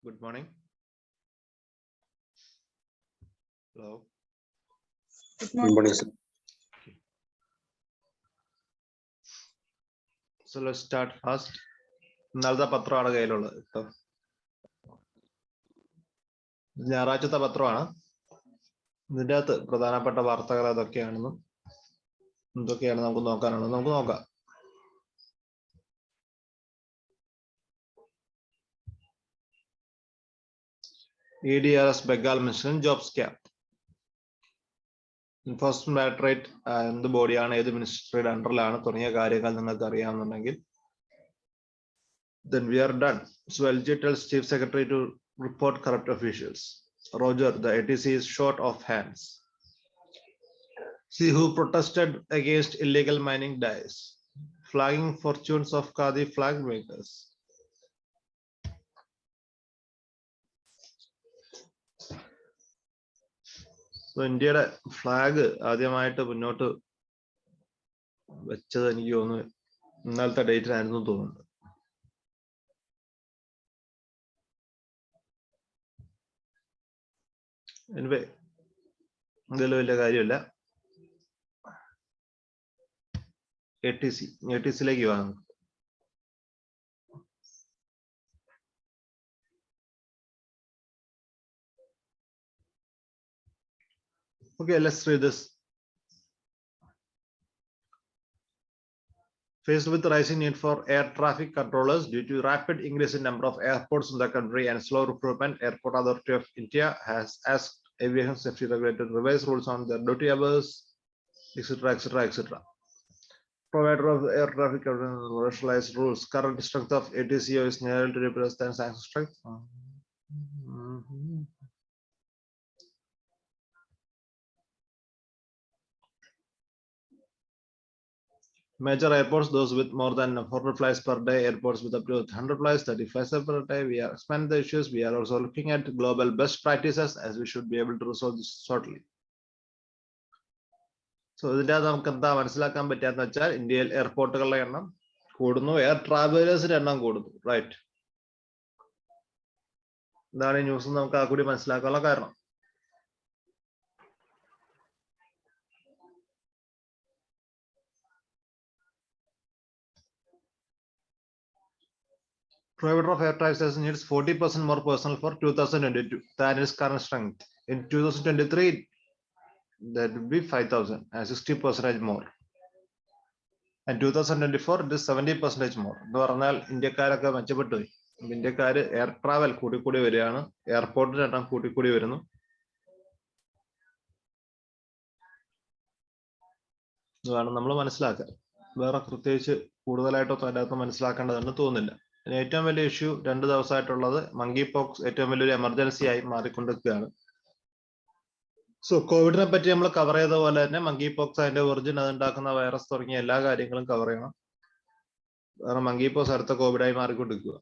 Good morning. Hello. Good morning, sir. So let's start first. ഇന്നലത്തെ പത്രമാണ് കയ്യിലുള്ളത്. ഞായറാഴ്ചത്തെ പത്രമാണ്. ഇതിൻ്റെ അകത്ത് പ്രധാനപ്പെട്ട വാർത്തകൾ എന്തൊക്കെയാണെന്ന് നമുക്ക് നോക്കാനുള്ളത്. നമുക്ക് നോക്കാം. EDRS 𝐰𝐰𝐰𝐚 jobs cap. Enforcement directorate എന്ത് ബോഡിയാണ്, ഏത് മിനിസ്ട്രിയുടെ അണ്ടറിലാണ് തുടങ്ങിയ കാര്യങ്ങൾ നിങ്ങൾക്ക് അറിയാമെന്നുണ്ടെങ്കിൽ then we are done. So LG tells Chief Secretary to report corrupt officials. Roger, the ATC is short of hands. See who protested against illegal mining dies. Flagging fortunes of Khadi flag makers. So ഇന്ത്യയുടെ flag ആദ്യമായിട്ട് മുന്നോട്ട് വെച്ചത് എനിക്ക് തോന്നുന്നു ഇന്നലത്തെ ഡേറ്റിനായിരുന്നു തോന്നുന്നത്. Anyway എന്തെങ്കിലും വലിയ കാര്യമില്ല. ATCയിലേക്ക് വാങ്ങും. Okay, let's read this. Faced with the rising need for air traffic controllers due to rapid increase in number of airports in the country and slow recruitment, Airport Authority of India has asked aviation safety regulator to revise rules on their duty hours, etc., etc. Provider of air traffic control rationalized rules. Current strength of ATCO is nearly 20% than sanction strength. Major airports, those with more than 400 flights per day, airports with up to 100 flights, 30 flights per day. We are expanding the issues. We are also looking at global best practices as we should be able to resolve this shortly. So ഇതിന്റെ നമുക്ക് എന്താ മനസ്സിലാക്കാൻ പറ്റാന്ന് വെച്ചാൽ ഇന്ത്യയിൽ എയർപോർട്ടുകളുടെ എണ്ണം കൂടുന്നു, air ട്രാവലേഴ്സിന്റെ എണ്ണം കൂടുന്നു. റൈറ്റ്, ഇതാണ് ഈ ന്യൂസ് നമുക്ക് ആ കൂടി മനസ്സിലാക്കാനുള്ള കാരണം. Provider of air taxis needs 40% more personnel for 2022 than its current strength. In 2023, that would be 5,000 and 60% more. And 2024, it is 70% more. എന്ന് പറഞ്ഞാൽ ഇന്ത്യക്കാരൊക്കെ മെച്ചപ്പെട്ടു പോയി. ഇന്ത്യക്കാര് എയർ ട്രാവൽ കൂടിക്കൂടി വരികയാണ്, എയർപോർട്ടിന്റെ എണ്ണം കൂടിക്കൂടി വരുന്നു. ഇതാണ് നമ്മൾ മനസ്സിലാക്കുക. വേറെ പ്രത്യേകിച്ച് കൂടുതലായിട്ടോ അതിനകത്ത് മനസ്സിലാക്കേണ്ടതെന്ന് തോന്നുന്നില്ല. ഏറ്റവും വലിയ ഇഷ്യൂ 2 ദിവസമായിട്ടുള്ളത് മങ്കി പോക്സ് ഏറ്റവും വലിയൊരു എമർജൻസി ആയി മാറിക്കൊണ്ടിരിക്കുകയാണ്. സോ കോവിഡിനെ പറ്റി നമ്മൾ കവർ ചെയ്ത പോലെ തന്നെ മങ്കി പോക്സ്, അതിന്റെ ഒറിജിൻ, അതുണ്ടാക്കുന്ന വൈറസ് തുടങ്ങിയ എല്ലാ കാര്യങ്ങളും കവർ ചെയ്യണം. കാരണം മങ്കി പോക്സ് അടുത്ത കോവിഡായി മാറിക്കൊണ്ടിരിക്കുക.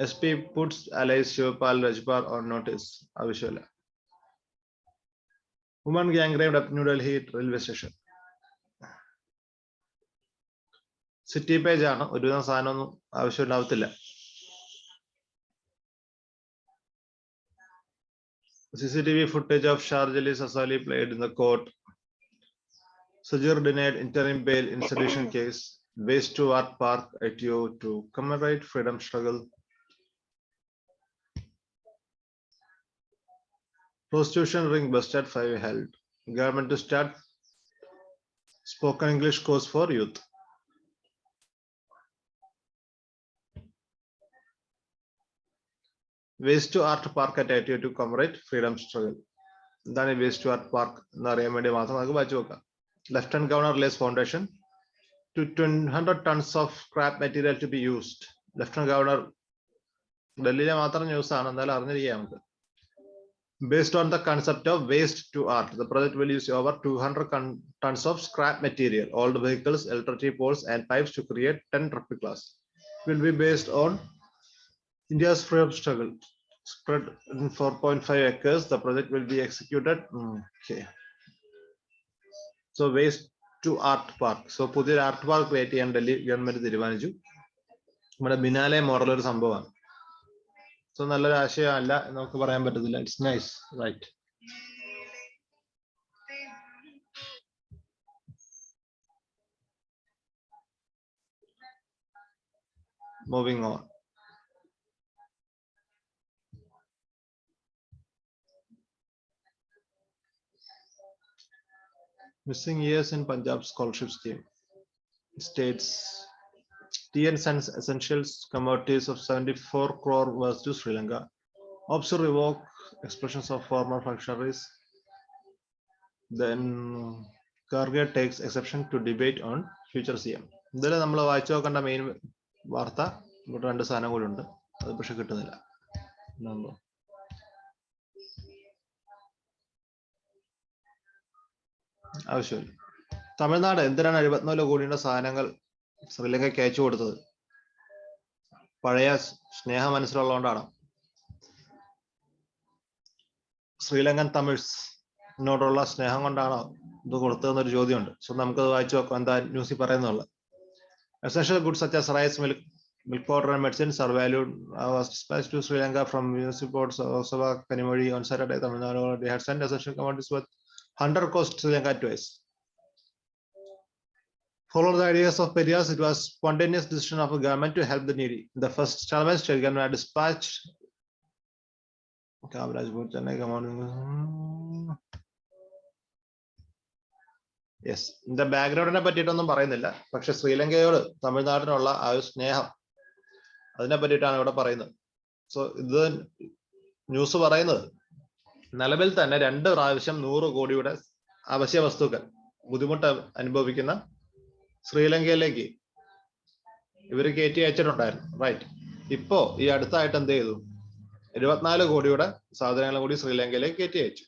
SP puts allies Shivpal Rajpal on notice. ആവശ്യമില്ല. Woman gang raped at New Delhi railway station. City page ആണ്, ഒരുവിധം സാധനമൊന്നും ആവശ്യമില്ലാവത്തില്ല. CCTV footage of Sharjali's Asali played in the court. Sajir denied interim bail in sedition case. 𝐵𝐴 Park ITO to commemorate freedom struggle. Prostitution ring busted 5 held. Government to start spoken English course for youth. 𝐵𝐴 Park at ITO to commemorate freedom struggle. എന്താണ് 𝐵𝐴 Park എന്ന് അറിയാൻ വേണ്ടി മാത്രം നമുക്ക് വായിച്ചു നോക്കാം. Lieutenant Governor lays foundation to 100 tons of scrap material to be used. Lieutenant Governor ഡൽഹിയിലെ മാത്രം ന്യൂസ് ആണ്, എന്നാലും അറിഞ്ഞിരിക്കാം നമുക്ക്. Based on the concept of waste to art, the project will use over 200 tons of scrap material, old vehicles, electricity poles and pipes to create 10 replicas. It will be based on India's freedom struggle. Spread in 4.5 acres, the project will be executed. Okay. So 𝐵𝐴 Park. So പുതിയൊരു art park create ചെയ്യാൻ Delhi government തീരുമാനിച്ചു. നമ്മുടെ biennale model ഒരു സംഭവമാണ്. So നല്ലൊരു ആശയമല്ല നമുക്ക് പറയാൻ പറ്റത്തില്ല. It's nice, right. Moving on. Missing years in Punjab scholarship scheme. States tea and essentials commodities of 74 crore was to Sri Lanka. Opts to revoke expressions of former functionaries. Then Karge takes exception to debate on future CM. ഇതിൽ നമ്മൾ വായിച്ചു നോക്കേണ്ട main വാർത്ത ഇവിടെ 2 സാധനം കൂടി ഉണ്ട്. അത് പക്ഷെ കിട്ടുന്നില്ല. ആവശ്യമില്ല. തമിഴ്നാട് എന്തിനാണ് 74 കോടിയുടെ സാധനങ്ങൾ ശ്രീലങ്കയ്ക്ക് അയച്ചു കൊടുത്തത്? പഴയ സ്നേഹ മനസ്സിലുള്ളതുകൊണ്ടാണ്. ശ്രീലങ്കൻ തമിഴ്സിനോടുള്ള സ്നേഹം കൊണ്ടാണോ ഇത് കൊടുത്തതെന്നൊരു ചോദ്യമുണ്ട്. സോ നമുക്കത് വായിച്ചു നോക്കാം എന്താ ന്യൂസിൽ പറയുന്നുള്ളത്. Essential goods such as rice, milk powder and medicines are valued was dispatched to Sri Lanka from municipal ports of 𝐸𝐴𝐸 on Saturday. Tamil Nadu they had sent essential commodities worth 100 crores to Sri Lanka twice. Following the ideas of Periyas, it was spontaneous decision of the government to help the needy. The first installment state government had dispatched. Yes, ഇതിന്റെ ബാക്ക്ഗ്രൗണ്ടിനെ പറ്റിയിട്ടൊന്നും പറയുന്നില്ല. പക്ഷെ ശ്രീലങ്കയോട് തമിഴ്നാടിനുള്ള ആ ഒരു സ്നേഹം അതിനെ പറ്റിയിട്ടാണ് ഇവിടെ പറയുന്നത്. സോ ഇത് ന്യൂസ് പറയുന്നത് നിലവിൽ തന്നെ 2 പ്രാവശ്യം 100 കോടിയുടെ അവശ്യ വസ്തുക്കൾ ബുദ്ധിമുട്ട് അനുഭവിക്കുന്ന ശ്രീലങ്കയിലേക്ക് ഇവർ കയറ്റി അയച്ചിട്ടുണ്ടായിരുന്നു. റൈറ്റ്. ഇപ്പോ ഈ അടുത്തായിട്ട് എന്ത് ചെയ്തു? 24 കോടിയുടെ സാധനങ്ങളും കൂടി ശ്രീലങ്കയിലേക്ക് കയറ്റി അയച്ചു.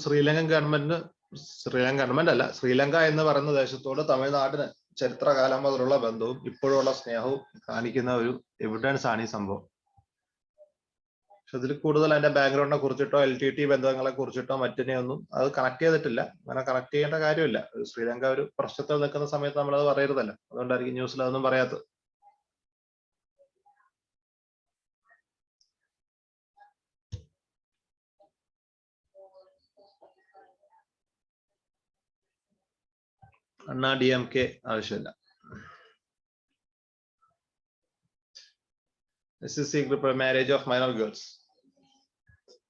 ശ്രീലങ്കൻ ഗവൺമെന്റ് അല്ല, ശ്രീലങ്ക എന്ന് പറയുന്ന ദേശത്തോട് തമിഴ്നാടിന് ചരിത്രകാലം മുതലുള്ള ബന്ധവും ഇപ്പോഴുള്ള സ്നേഹവും കാണിക്കുന്ന ഒരു എവിഡൻസ് ആണ് ഈ സംഭവം. പക്ഷെ ഇതിൽ കൂടുതൽ അതിന്റെ ബാക്ക്ഗ്രൗണ്ടിനെ കുറിച്ചിട്ടോ LTT ബന്ധങ്ങളെ കുറിച്ചിട്ടോ മറ്റിനെയൊന്നും അത് കണക്ട് ചെയ്തിട്ടില്ല. അങ്ങനെ കണക്ട് ചെയ്യേണ്ട കാര്യമില്ല. ശ്രീലങ്ക ഒരു പ്രശ്നത്തിൽ നിൽക്കുന്ന സമയത്ത് നമ്മളത് പറയരുതല്ലോ. അതുകൊണ്ടായിരിക്കും ന്യൂസിൽ അതൊന്നും പറയാത്തത്. അണ്ണാ DMK ആവശ്യമില്ല. This is secret marriage of minor girls.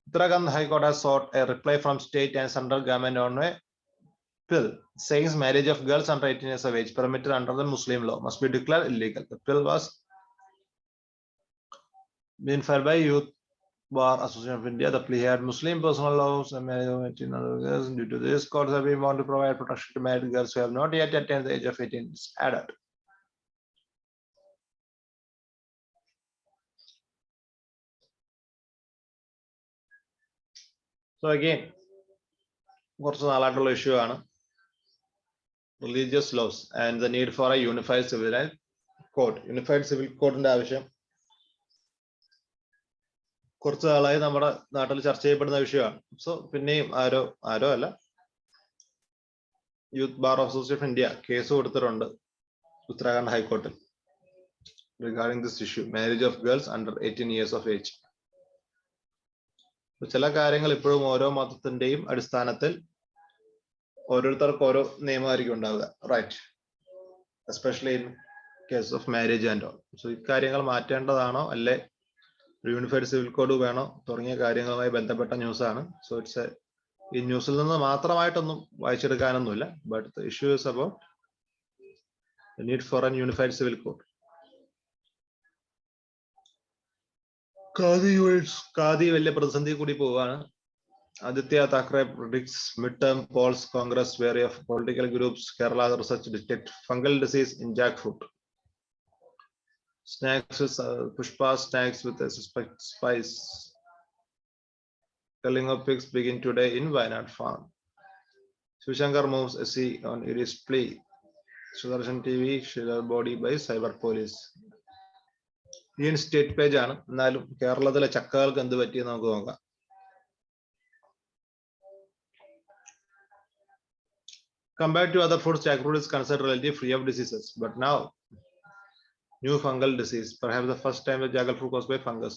Uttarakhand High Court has sought a reply from state and central government on a bill saying marriage of girls under 18 years of age permitted under the Muslim law must be declared illegal. The bill was been filed by Youth Bar Association of India. The plea had Muslim personal laws and marriage of 18 other girls. Due to this, courts have been bound to provide protection to married girls who have not yet attained the age of 18 is added. So again, കുറച്ച് നാളായിട്ടുള്ള issue ആണ് religious laws and the need for a unified civil code. Unified civil കോഡിന്റെ ആവശ്യം കുറച്ച് നാളായി നമ്മുടെ നാട്ടിൽ ചർച്ച ചെയ്യപ്പെടുന്ന വിഷയമാണ്. സോ പിന്നെയും ആരോ അല്ല, youth bar association of India case കൊടുത്തിട്ടുണ്ട് ഉത്തരാഖണ്ഡ് ഹൈക്കോർട്ടിൽ regarding this issue, marriage of girls under 18 years of age. ചില കാര്യങ്ങൾ ഇപ്പോഴും ഓരോ മതത്തിന്റെയും അടിസ്ഥാനത്തിൽ ഓരോരുത്തർക്ക് ഓരോ നിയമമായിരിക്കും ഉണ്ടാവുക. Right. Especially in case of marriage and all. So ഇക്കാര്യങ്ങൾ മാറ്റേണ്ടതാണോ അല്ലെ ഒരു യൂണിഫൈഡ് സിവിൽ കോഡ് വേണോ തുടങ്ങിയ കാര്യങ്ങളുമായി ബന്ധപ്പെട്ട ന്യൂസാണ്. സോ ഇറ്റ്സ് ഈ ന്യൂസിൽ നിന്ന് മാത്രമായിട്ടൊന്നും വായിച്ചെടുക്കാനൊന്നുമില്ല. But the issue is about the need for an unified civil code. Khadi വലിയ പ്രതിസന്ധി കൂടി പോവുകയാണ്. Aditya Thackeray predicts midterm polls Congress wary of political groups. Kerala research detect fungal disease in jackfruit. Snacks with Pushpa snacks with a suspect spice. Culling of pigs begin today in Wayanad farm. Shivshankar moves SC on Iris plea. Sudarshan TV shiller body by cyber police. Indian state page ആണ്. എന്നാലും കേരളത്തിലെ ചക്കകൾക്ക് എന്ത് പറ്റിയെന്ന് നമുക്ക് നോക്കാം. Compared to other fruits, jackfruit is considered relatively free of diseases. But now, new fungal disease, perhaps the first time the jackfruit caused by fungus.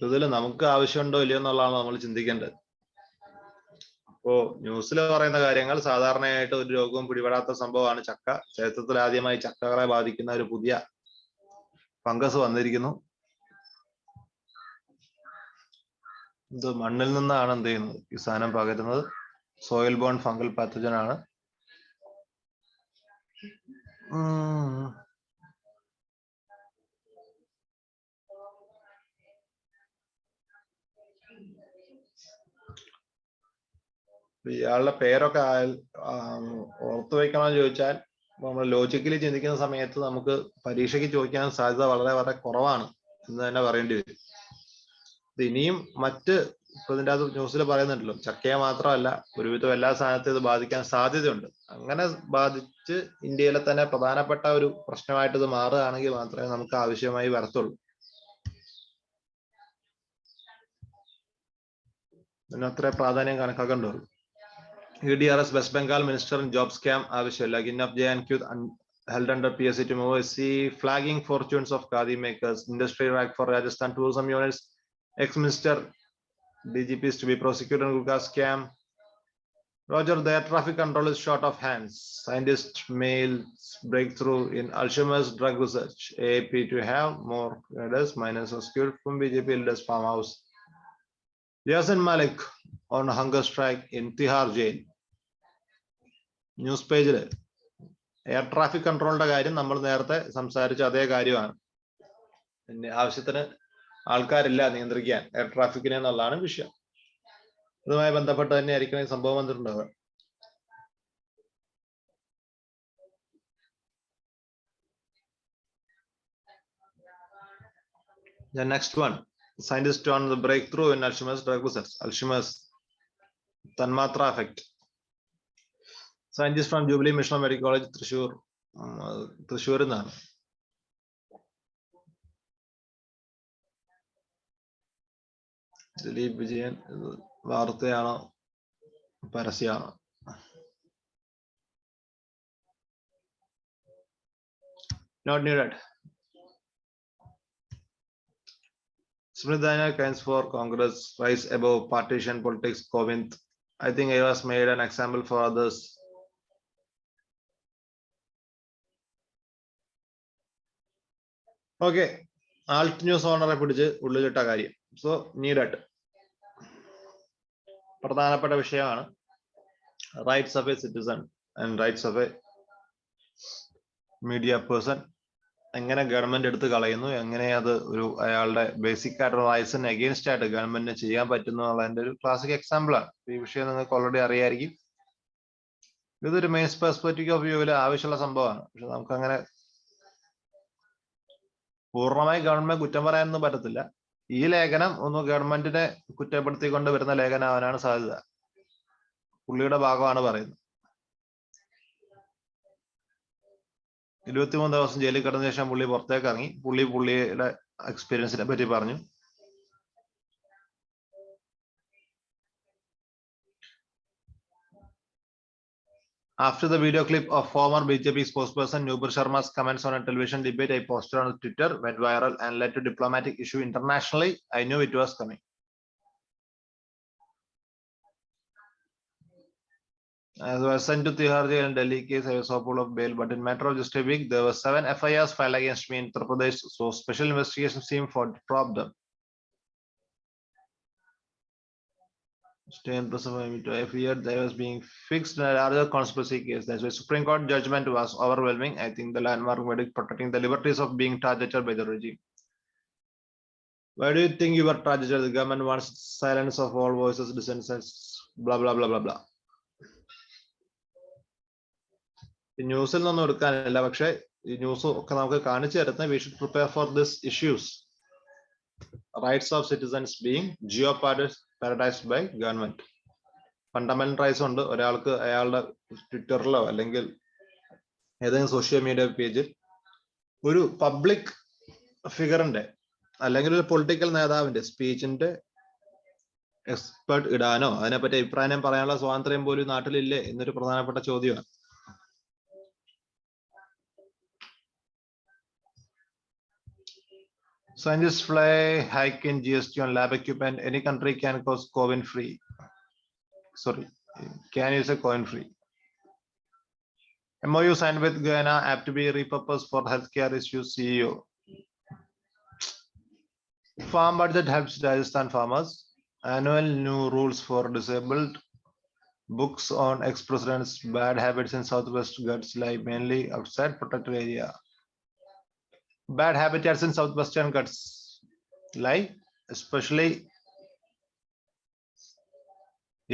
ഇതിൽ നമുക്ക് ആവശ്യമുണ്ടോ ഇല്ലയോ എന്നുള്ളതാണ് നമ്മൾ ചിന്തിക്കേണ്ടത്. അപ്പോ ന്യൂസിൽ പറയുന്ന കാര്യങ്ങൾ സാധാരണയായിട്ട് ഒരു രോഗവും പിടിപെടാത്ത സംഭവമാണ് ചക്ക. ചരിത്രത്തിൽ ആദ്യമായി ചക്കകളെ ബാധിക്കുന്ന ഒരു പുതിയ ഫംഗസ് വന്നിരിക്കുന്നു. ഇത് മണ്ണിൽ നിന്നാണ് എന്ത് ചെയ്യുന്നത് ഈ സാധനം പകരുന്നത്. സോയിൽ ബോൺ ഫംഗൽ പാത്തജൻ ആണ്. ഇയാളുടെ പേരൊക്കെ ഓർത്തു വെക്കണമെന്ന് ചോദിച്ചാൽ നമ്മൾ ലോജിക്കലി ചിന്തിക്കുന്ന സമയത്ത് നമുക്ക് പരീക്ഷയ്ക്ക് ചോദിക്കാൻ സാധ്യത വളരെ വളരെ കുറവാണ് എന്ന് തന്നെ പറയേണ്ടി വരും. ഇനിയും മറ്റ് ഇപ്പൊ ഇതിൻ്റെ അത് ന്യൂസിൽ പറയുന്നുണ്ടല്ലോ, ചക്കയെ മാത്രമല്ല ഒരുവിധം എല്ലാ സാധനത്തെയും ഇത് ബാധിക്കാൻ സാധ്യതയുണ്ട്. അങ്ങനെ ബാധിച്ച് ഇന്ത്യയിലെ തന്നെ പ്രധാനപ്പെട്ട ഒരു പ്രശ്നമായിട്ട് ഇത് മാറുകയാണെങ്കിൽ മാത്രമേ നമുക്ക് ആവശ്യമായി വരത്തുള്ളൂ. ഇതിനത്ര പ്രാധാന്യം കണക്കാക്കേണ്ടതുള്ളൂ. EDRS West Bengal Minister in Job Scam ആവശ്യമില്ല. 𝐸𝐸𝐷 held under PSC to move flagging fortunes of khadi makers. Industry rank for Rajasthan tourism units. Ex-minister DGPs to be prosecuted in Gurkha scam. Roger, their traffic control is short of hands. Scientists mails breakthrough in Alzheimer's drug research. AAP to have more cadres minus rescued from BJP leaders farmhouse. Yasin Malik on hunger strike in Tihar jail. News പേജിൽ air traffic കൺട്രോളിന്റെ കാര്യം നമ്മൾ നേരത്തെ സംസാരിച്ച അതേ കാര്യമാണ്. പിന്നെ ആവശ്യത്തിന് ആൾക്കാരില്ല നിയന്ത്രിക്കാൻ എയർ ട്രാഫിക്കിനെ എന്നുള്ളതാണ് വിഷയം. ഇതുമായി ബന്ധപ്പെട്ട് തന്നെ ആയിരിക്കും ഈ സംഭവം വന്നിട്ടുണ്ടാവുക. The next one, scientists on the breakthrough in Alzheimer's drug research. Alzheimer's തന്മാത്ര effect. Scientists from Jubilee Mission Medical College, തൃശ്ശൂരിൽ നിന്നാണ്. Dileep Vijayan വാർത്തയാണോ പരസ്യമാണോ? Not needed. Smridhana coins for Congress rise above partisan politics. Kovind, I think I was made an example for others. Okay, alt news ഓണറെ പിടിച്ച് ഉള്ളിലിട്ട കാര്യം. So needed പ്രധാനപ്പെട്ട വിഷയമാണ്. Rights of A citizen and rights of A media person എങ്ങനെ government എടുത്ത് കളയുന്നു, എങ്ങനെ അത് ഒരു അയാളുടെ ബേസിക് ആയിട്ടുള്ള റൈറ്റ്സിന് അഗെയിൻസ്റ്റ് ആയിട്ട് ഗവൺമെന്റിന് ചെയ്യാൻ പറ്റുന്നു എന്നുള്ളതിന്റെ ഒരു ക്ലാസിക് എക്സാമ്പിൾ ആണ്. ഈ വിഷയം നിങ്ങൾക്ക് ഓൾറെഡി അറിയായിരിക്കും. ഇതൊരു മെയിൻസ് പെർസ്പെക്റ്റീവ് ഓഫ് വ്യൂവിൽ ആവശ്യമുള്ള സംഭവമാണ്. പക്ഷെ നമുക്ക് അങ്ങനെ പൂർണ്ണമായി ഗവൺമെന്റ് കുറ്റം പറയാനൊന്നും പറ്റത്തില്ല. ഈ ലേഖനം ഒന്ന് ഗവൺമെന്റിനെ കുറ്റപ്പെടുത്തിക്കൊണ്ട് വരുന്ന ലേഖനമാവാനാണ് സാധ്യത. പുള്ളിയുടെ ഭാഗമാണ് പറയുന്നത്. 23 ദിവസം ജയിലിൽ കിടന്ന ശേഷം പുള്ളി പുറത്തേക്ക് ഇറങ്ങി. പുള്ളിയുടെ എക്സ്പീരിയൻസിനെ പറ്റി പറഞ്ഞു. After the video clip of former BJP spokesperson Nubir Sharma's comments on a television debate I posted on Twitter went viral and led to diplomatic issue internationally, I knew it was coming. As I was sent to Tihar jail in Delhi case, I was hopeful of bail, but in matter of just a week, there were 7 FIRs filed against me in Uttar Pradesh, so special investigation seemed for to prop them. Stay in prison. I feared I was being fixed in a larger conspiracy case. That's why Supreme Court judgment was overwhelming. I think the landmark verdict protecting the liberties of being targeted by the regime. Why do you think you were targeted? The government wants silence of all voices, dissents, blah blah blah blah blah. ഈ ന്യൂസിൽ നിന്നും എടുക്കാനില്ല, പക്ഷെ ഈ news ഒക്കെ നമുക്ക് കാണിച്ചു തരുന്ന we should prepare for these issues. Rights of citizens being jeopardized by government. Fundamental rights ഉണ്ട്. ഒരാൾക്ക് അയാളുടെ ട്വിറ്ററിലോ അല്ലെങ്കിൽ ഏതെങ്കിലും സോഷ്യൽ മീഡിയ പേജിൽ ഒരു പബ്ലിക് ഫിഗറിന്റെ അല്ലെങ്കിൽ ഒരു പൊളിറ്റിക്കൽ നേതാവിന്റെ സ്പീച്ചിന്റെ എക്സ്പെർട്ട് ഇടാനോ അതിനെപ്പറ്റി അഭിപ്രായം പറയാനുള്ള സ്വാതന്ത്ര്യം പോലും നാട്ടിലില്ലേ എന്നൊരു പ്രധാനപ്പെട്ട ചോദ്യമാണ്. Scientists fly hike in GST on lab equipment. Any country can cause COVID free. Sorry, can use a coin free. MOU signed with Guyana apt to be repurposed for healthcare issues. CEO. Farm budget helps Rajasthan farmers. Annual new rules for disabled. Books on ex-presidents' bad habits in Southwest Ghats lie mainly outside protected area. Bad habitats in Southwestern Ghats lie especially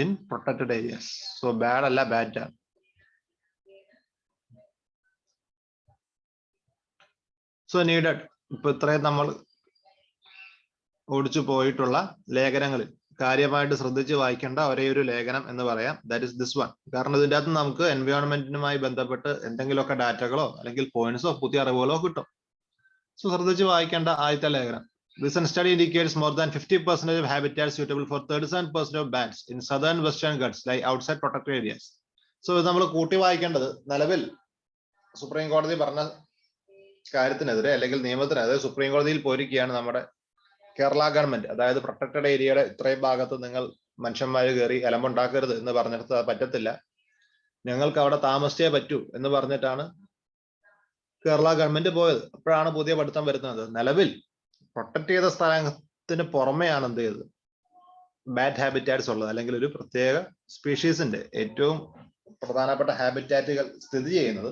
in protected areas. So bad alla bad. So needed. ഇപ്പൊ ഇത്രയും നമ്മൾ ഓടിച്ചു പോയിട്ടുള്ള ലേഖനങ്ങളിൽ കാര്യമായിട്ട് ശ്രദ്ധിച്ച് വായിക്കേണ്ട ഒരേ ഒരു ലേഖനം എന്ന് പറയാം, ദാറ്റ് ഇസ് ദിസ് വൺ. കാരണം ഇതിൻ്റെ അകത്ത് നമുക്ക് എൻവയോൺമെന്റിനുമായി ബന്ധപ്പെട്ട് എന്തെങ്കിലുമൊക്കെ ഡാറ്റകളോ അല്ലെങ്കിൽ പോയിന്റ്സോ പുതിയ അറിവുകളോ കിട്ടും. സോ ശ്രദ്ധിച്ച് വായിക്കേണ്ട ആദ്യത്തെ ലേഖനം. Recent study indicates more than 50% of habitats suitable for 37% of bats in southern western Ghats lie outside protected areas. So ഇത് നമ്മൾ കൂട്ടി വായിക്കേണ്ടത് നിലവിൽ സുപ്രീം കോടതി പറഞ്ഞ കാര്യത്തിനെതിരെ അല്ലെങ്കിൽ നിയമത്തിനെതിരെ സുപ്രീം കോടതിയിൽ പോയിരിക്കുകയാണ് നമ്മുടെ കേരള ഗവൺമെന്റ്. അതായത് പ്രൊട്ടക്റ്റഡ് ഏരിയയുടെ ഇത്രയും ഭാഗത്ത് നിങ്ങൾ മനുഷ്യന്മാർ കയറി എലമുണ്ടാക്കരുത് എന്ന് പറഞ്ഞിടത്ത് അത് പറ്റത്തില്ല, ഞങ്ങൾക്ക് അവിടെ താമസിച്ചേ പറ്റൂ എന്ന് പറഞ്ഞിട്ടാണ് കേരള ഗവൺമെന്റ് പോയത്. അപ്പോഴാണ് പുതിയ പഠിത്തം വരുന്നത്. നിലവിൽ പ്രൊട്ടക്ട് ചെയ്ത സ്ഥലത്തിന് പുറമെയാണ് എന്ത് ചെയ്തത് ബാഡ് ഹാബിറ്റാറ്റ്സ് ഉള്ളത്, അല്ലെങ്കിൽ ഒരു പ്രത്യേക സ്പീഷീസിന്റെ ഏറ്റവും പ്രധാനപ്പെട്ട ഹാബിറ്റാറ്റുകൾ സ്ഥിതി ചെയ്യുന്നത്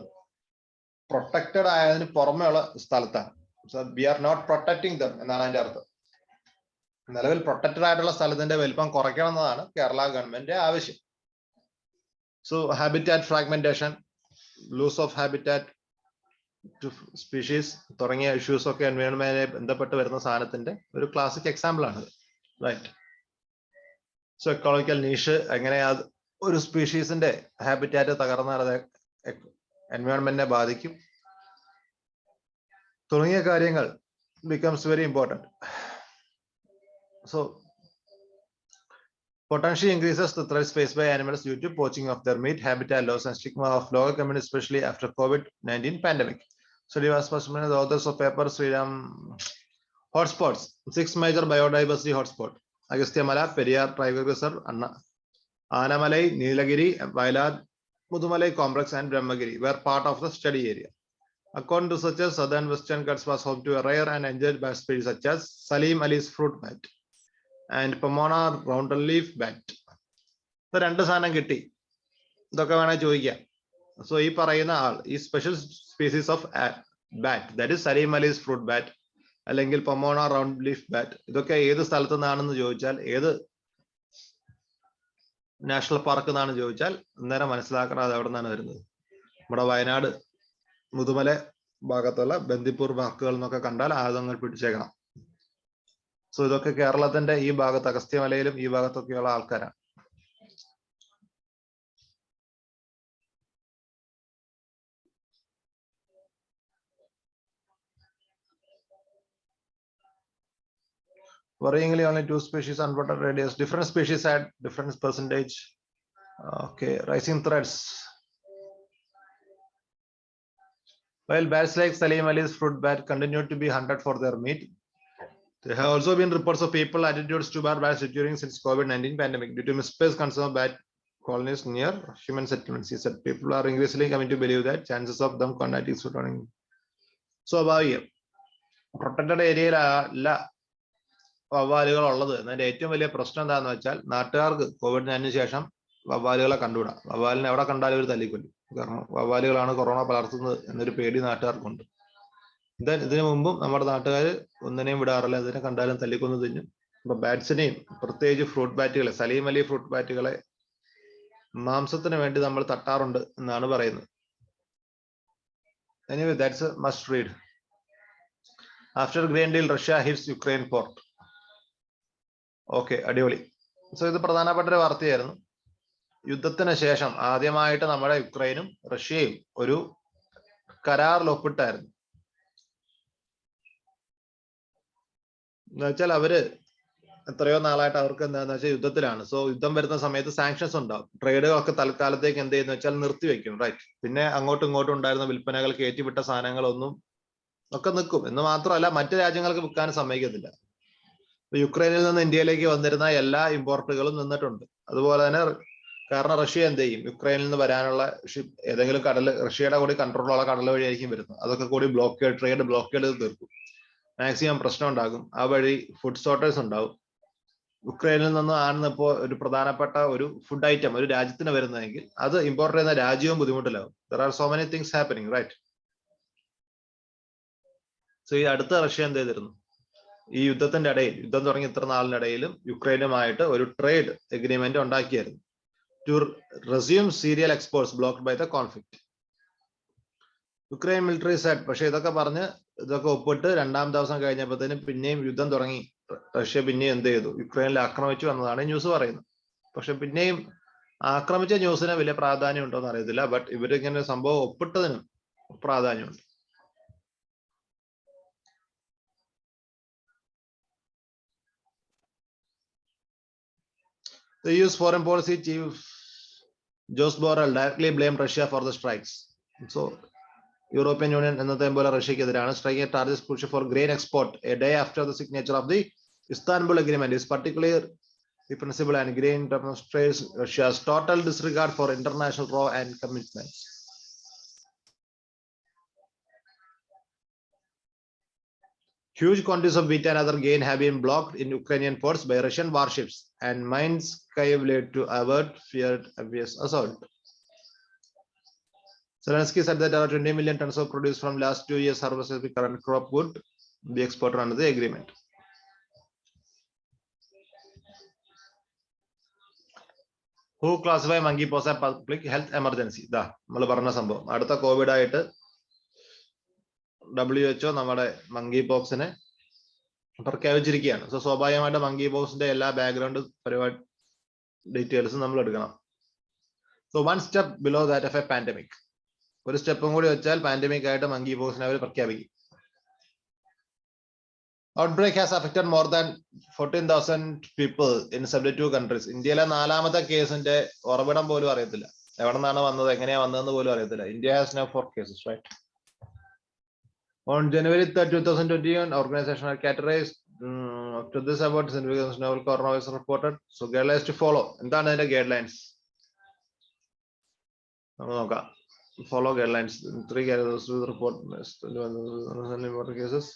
പ്രൊട്ടക്റ്റഡ് ആയതിന് പുറമെയുള്ള സ്ഥലത്താണ്. So we are not protecting them എന്നാണ് അതിന്റെ അർത്ഥം. നിലവിൽ പ്രൊട്ടക്റ്റഡ് ആയിട്ടുള്ള സ്ഥലത്തിന്റെ വലിപ്പം കുറയ്ക്കണം എന്നതാണ് കേരള ഗവൺമെന്റ് ആവശ്യം. So habitat fragmentation, loss of habitat to species തുടങ്ങിയ ഇഷ്യൂസ് ഒക്കെ എൻവയോൺമെന്റിനെ ബന്ധപ്പെട്ട് വരുന്ന സാധനത്തിന്റെ ഒരു ക്ലാസിക് എക്സാമ്പിൾ ആണ്, റൈറ്റ്. സോ എക്കോളജിക്കൽ നീഷ്, എങ്ങനെയാ ഒരു സ്പീഷീസിന്റെ ഹാബിറ്റാറ്റ് തകർന്നാൽ അത് എൻവയോൺമെന്റിനെ ബാധിക്കും തുടങ്ങിയ കാര്യങ്ങൾ becomes very important. So potentially increases the threats faced by animals due to poaching of their meat, habitat loss and stigma of local communities, especially after COVID-19 pandemic. Study was first made the authors of paper Sriram. Hotspots, 6 major biodiversity hotspot: Agasthyamala, Periyar Tribal Reserve, Anamalai, Nilagiri, Vailad, Mudumalai complex and Brahmagiri were part of the study area. According to researchers, southern western Ghats was home to a rare and endangered bat species such as Salim Ali's fruit bat and Pomona roundleaf bat. So രണ്ട് സാധനം കിട്ടി, ഇതൊക്കെ വേണേ ചോദിക്കാം. So ഈ പറയുന്ന ആൾ ഈ special species of bat, that is Salim Ali's fruit bat അല്ലെങ്കിൽ പൊമോണ റൗണ്ട് ലീഫ് ബാറ്റ്, ഇതൊക്കെ ഏത് സ്ഥലത്തു നിന്നാണെന്ന് ചോദിച്ചാൽ, ഏത് നാഷണൽ പാർക്ക് എന്നാണ് ചോദിച്ചാൽ അന്നേരം മനസ്സിലാക്കണം അത് എവിടെ നിന്നാണ് വരുന്നത്. നമ്മുടെ വയനാട് മുതുമല ഭാഗത്തുള്ള ബന്ദിപ്പൂർ പാർക്കുകൾ എന്നൊക്കെ കണ്ടാൽ ആദങ്ങൾ പിടിച്ചേക്കണം. സോ ഇതൊക്കെ കേരളത്തിന്റെ ഈ ഭാഗത്ത് അഗസ്ത്യമലയിലും ഈ ഭാഗത്തൊക്കെയുള്ള ആൾക്കാരാണ്. Worryingly, only 2 species unprotected areas. Different species had different percentage. Okay, rising threats. While bats like Salim Ali's fruit bat continued to be hunted for their meat, there have also been reports of people attitudes to bats during since COVID-19 pandemic due to misplaced concern of bat colonies near human settlements. He said people are increasingly coming to believe that chances of them contacting returning. സ്വാഭാവികം protected ഏരിയയിലല്ല വവ്വാലുകൾ ഉള്ളത് എന്നതിന്റെ ഏറ്റവും വലിയ പ്രശ്നം എന്താണെന്ന് വെച്ചാൽ നാട്ടുകാർക്ക് കോവിഡ്-19 ശേഷം വവ്വാലുകളെ കണ്ടുകൂടാ. വവ്വാലിനെ എവിടെ കണ്ടാലും ഒരു തല്ലിക്കൊല്ലും. കാരണം വവ്വാലുകളാണ് കൊറോണ പകർത്തുന്നത് എന്നൊരു പേടി നാട്ടുകാർക്കുണ്ട്. ഇതിനു മുമ്പും നമ്മുടെ നാട്ടുകാർ ഒന്നിനെയും വിടാറില്ല, ഇതിനെ കണ്ടാലും തല്ലിക്കൊന്ന് തിന്നും. അപ്പൊ ബാറ്റ്സിനെയും പ്രത്യേകിച്ച് ഫ്രൂട്ട് ബാറ്റുകളെ, സലീം അലി ഫ്രൂട്ട് ബാറ്റുകളെ മാംസത്തിന് വേണ്ടി നമ്മൾ തട്ടാറുണ്ട് എന്നാണ് പറയുന്നത്. Anyway, that's a must read. After grain deal, Russia hits Ukraine port. Okay, അടിപൊളി. സോ ഇത് പ്രധാനപ്പെട്ട ഒരു വാർത്തയായിരുന്നു. യുദ്ധത്തിന് ശേഷം ആദ്യമായിട്ട് നമ്മുടെ യുക്രൈനും റഷ്യയും ഒരു കരാറിൽ ഒപ്പിട്ടായിരുന്നു. എന്നുവെച്ചാൽ അവര് എത്രയോ നാളായിട്ട് അവർക്ക് എന്താണെന്ന് വെച്ചാൽ യുദ്ധത്തിലാണ്. സോ യുദ്ധം വരുന്ന സമയത്ത് സാങ്ഷൻസ് ഉണ്ടാവും. ട്രേഡുകളൊക്കെ തൽക്കാലത്തേക്ക് എന്ത് ചെയ്യുന്ന വെച്ചാൽ നിർത്തിവെക്കും. റൈറ്റ്. പിന്നെ അങ്ങോട്ടും ഇങ്ങോട്ടും ഉണ്ടായിരുന്ന വിൽപ്പനകൾ, കയറ്റിവിട്ട സാധനങ്ങളൊന്നും ഒക്കെ നിൽക്കും. എന്ന് മാത്രമല്ല മറ്റു രാജ്യങ്ങൾക്ക് വിൽക്കാൻ സമ്മതിക്കത്തില്ല. യുക്രൈനിൽ നിന്ന് ഇന്ത്യയിലേക്ക് വന്നിരുന്ന എല്ലാ ഇമ്പോർട്ടുകളും നിന്നിട്ടുണ്ട്. അതുപോലെ തന്നെ കാരണം റഷ്യ എന്ത് ചെയ്യും, യുക്രൈനിൽ നിന്ന് വരാനുള്ള ഷിപ്പ് ഏതെങ്കിലും റഷ്യയുടെ കൂടി കൺട്രോളുള്ള കടൽ വഴിയായിരിക്കും വരുന്നത്. അതൊക്കെ കൂടി ട്രേഡ് ബ്ലോക്കേഡ് തീർക്കും. മാക്സിമം പ്രശ്നം ഉണ്ടാകും. ആ വഴി ഫുഡ് ഷോർട്ടേജ് ഉണ്ടാവും. യുക്രൈനിൽ നിന്ന് ആണ് ഇപ്പോൾ ഒരു പ്രധാനപ്പെട്ട ഒരു ഫുഡ് ഐറ്റം ഒരു രാജ്യത്തിന് വരുന്നതെങ്കിൽ അത് ഇമ്പോർട്ട് ചെയ്യുന്ന രാജ്യവും ബുദ്ധിമുട്ടിലാവും. There are so many things happening, right. So ഈ അടുത്ത റഷ്യ എന്ത് ചെയ്തിരുന്നു, ഈ യുദ്ധത്തിന്റെ ഇടയിൽ, യുദ്ധം തുടങ്ങി ഇത്ര നാളിനിടയിലും യുക്രൈനുമായിട്ട് ഒരു ട്രേഡ് എഗ്രിമെന്റ് ഉണ്ടാക്കിയായിരുന്നു. To resume cereal exports blocked by the conflict. Ukraine military set, പക്ഷെ ഇതൊക്കെ പറഞ്ഞ് ഇതൊക്കെ ഒപ്പിട്ട് 2-ാം ദിവസം കഴിഞ്ഞപ്പോഴത്തേനും പിന്നെയും യുദ്ധം തുടങ്ങി. റഷ്യ പിന്നെയും എന്ത് ചെയ്തു, യുക്രൈനിൽ ആക്രമിച്ചു എന്നതാണ് ന്യൂസ് പറയുന്നത്. പക്ഷെ പിന്നെയും ആക്രമിച്ച ന്യൂസിന് വലിയ പ്രാധാന്യം ഉണ്ടോ എന്ന് അറിയത്തില്ല. ബട്ട് ഇവരിങ്ങനെ സംഭവം ഒപ്പിട്ടതിന് പ്രാധാന്യമുണ്ട്. The EU's foreign policy chief Joseph Borrell directly blamed Russia for the strikes. So European Union എന്നത്തെ പോലെ റഷ്യക്കെതിരാണ്. Striking charges push for grain export a day after the signature of the Istanbul Agreement is particularly principle and grain demonstrates Russia's total disregard for international law and commitments. Huge quantities of wheat and other grain have been blocked in Ukrainian ports by Russian warships, and 𝐼𝐰𝐰𝐰 led to avert feared obvious assault. Zelensky said that around 20 million tons of produce from last 2 years harvest of the current crop would be exported under the agreement. Who classify monkeypox as public health emergency? Da നമ്മൾ പറഞ്ഞ സംഭവം അടുത്ത Covid ആയിട്ട് WHO നമ്മുടെ monkey പോക്സിനെ പ്രഖ്യാപിച്ചിരിക്കുകയാണ്. So സ്വാഭാവികമായിട്ട് monkey പോക്സിന്റെ എല്ലാ background പരിപാടി ഡീറ്റെയിൽസും നമ്മൾ എടുക്കണം. So 1 step below that of A pandemic, ഒരു സ്റ്റെപ്പും കൂടി വെച്ചാൽ പാൻഡമിക് ആയിട്ട് മങ്കി പോക്സിനെ അവർ പ്രഖ്യാപിക്കും. Outbreak has affected more than 14,000 people in 72 countries. ഇന്ത്യയിലെ 4ാമത്തെ കേസിന്റെ ഉറവിടം പോലും അറിയത്തില്ല, എവിടെ നിന്നാണ് വന്നത്, എങ്ങനെയാ വന്നതെന്ന് പോലും അറിയത്തില്ല. India has now 4 cases, right? On January 3, 2021, organization are categorized to this about novel coronavirus reported. So guidelines to follow. എന്താണ് അതിന്റെ ഗൈഡ്ലൈൻസ്? നമുക്ക് നോക്കാം. Follow guidelines. 3 categories to report cases.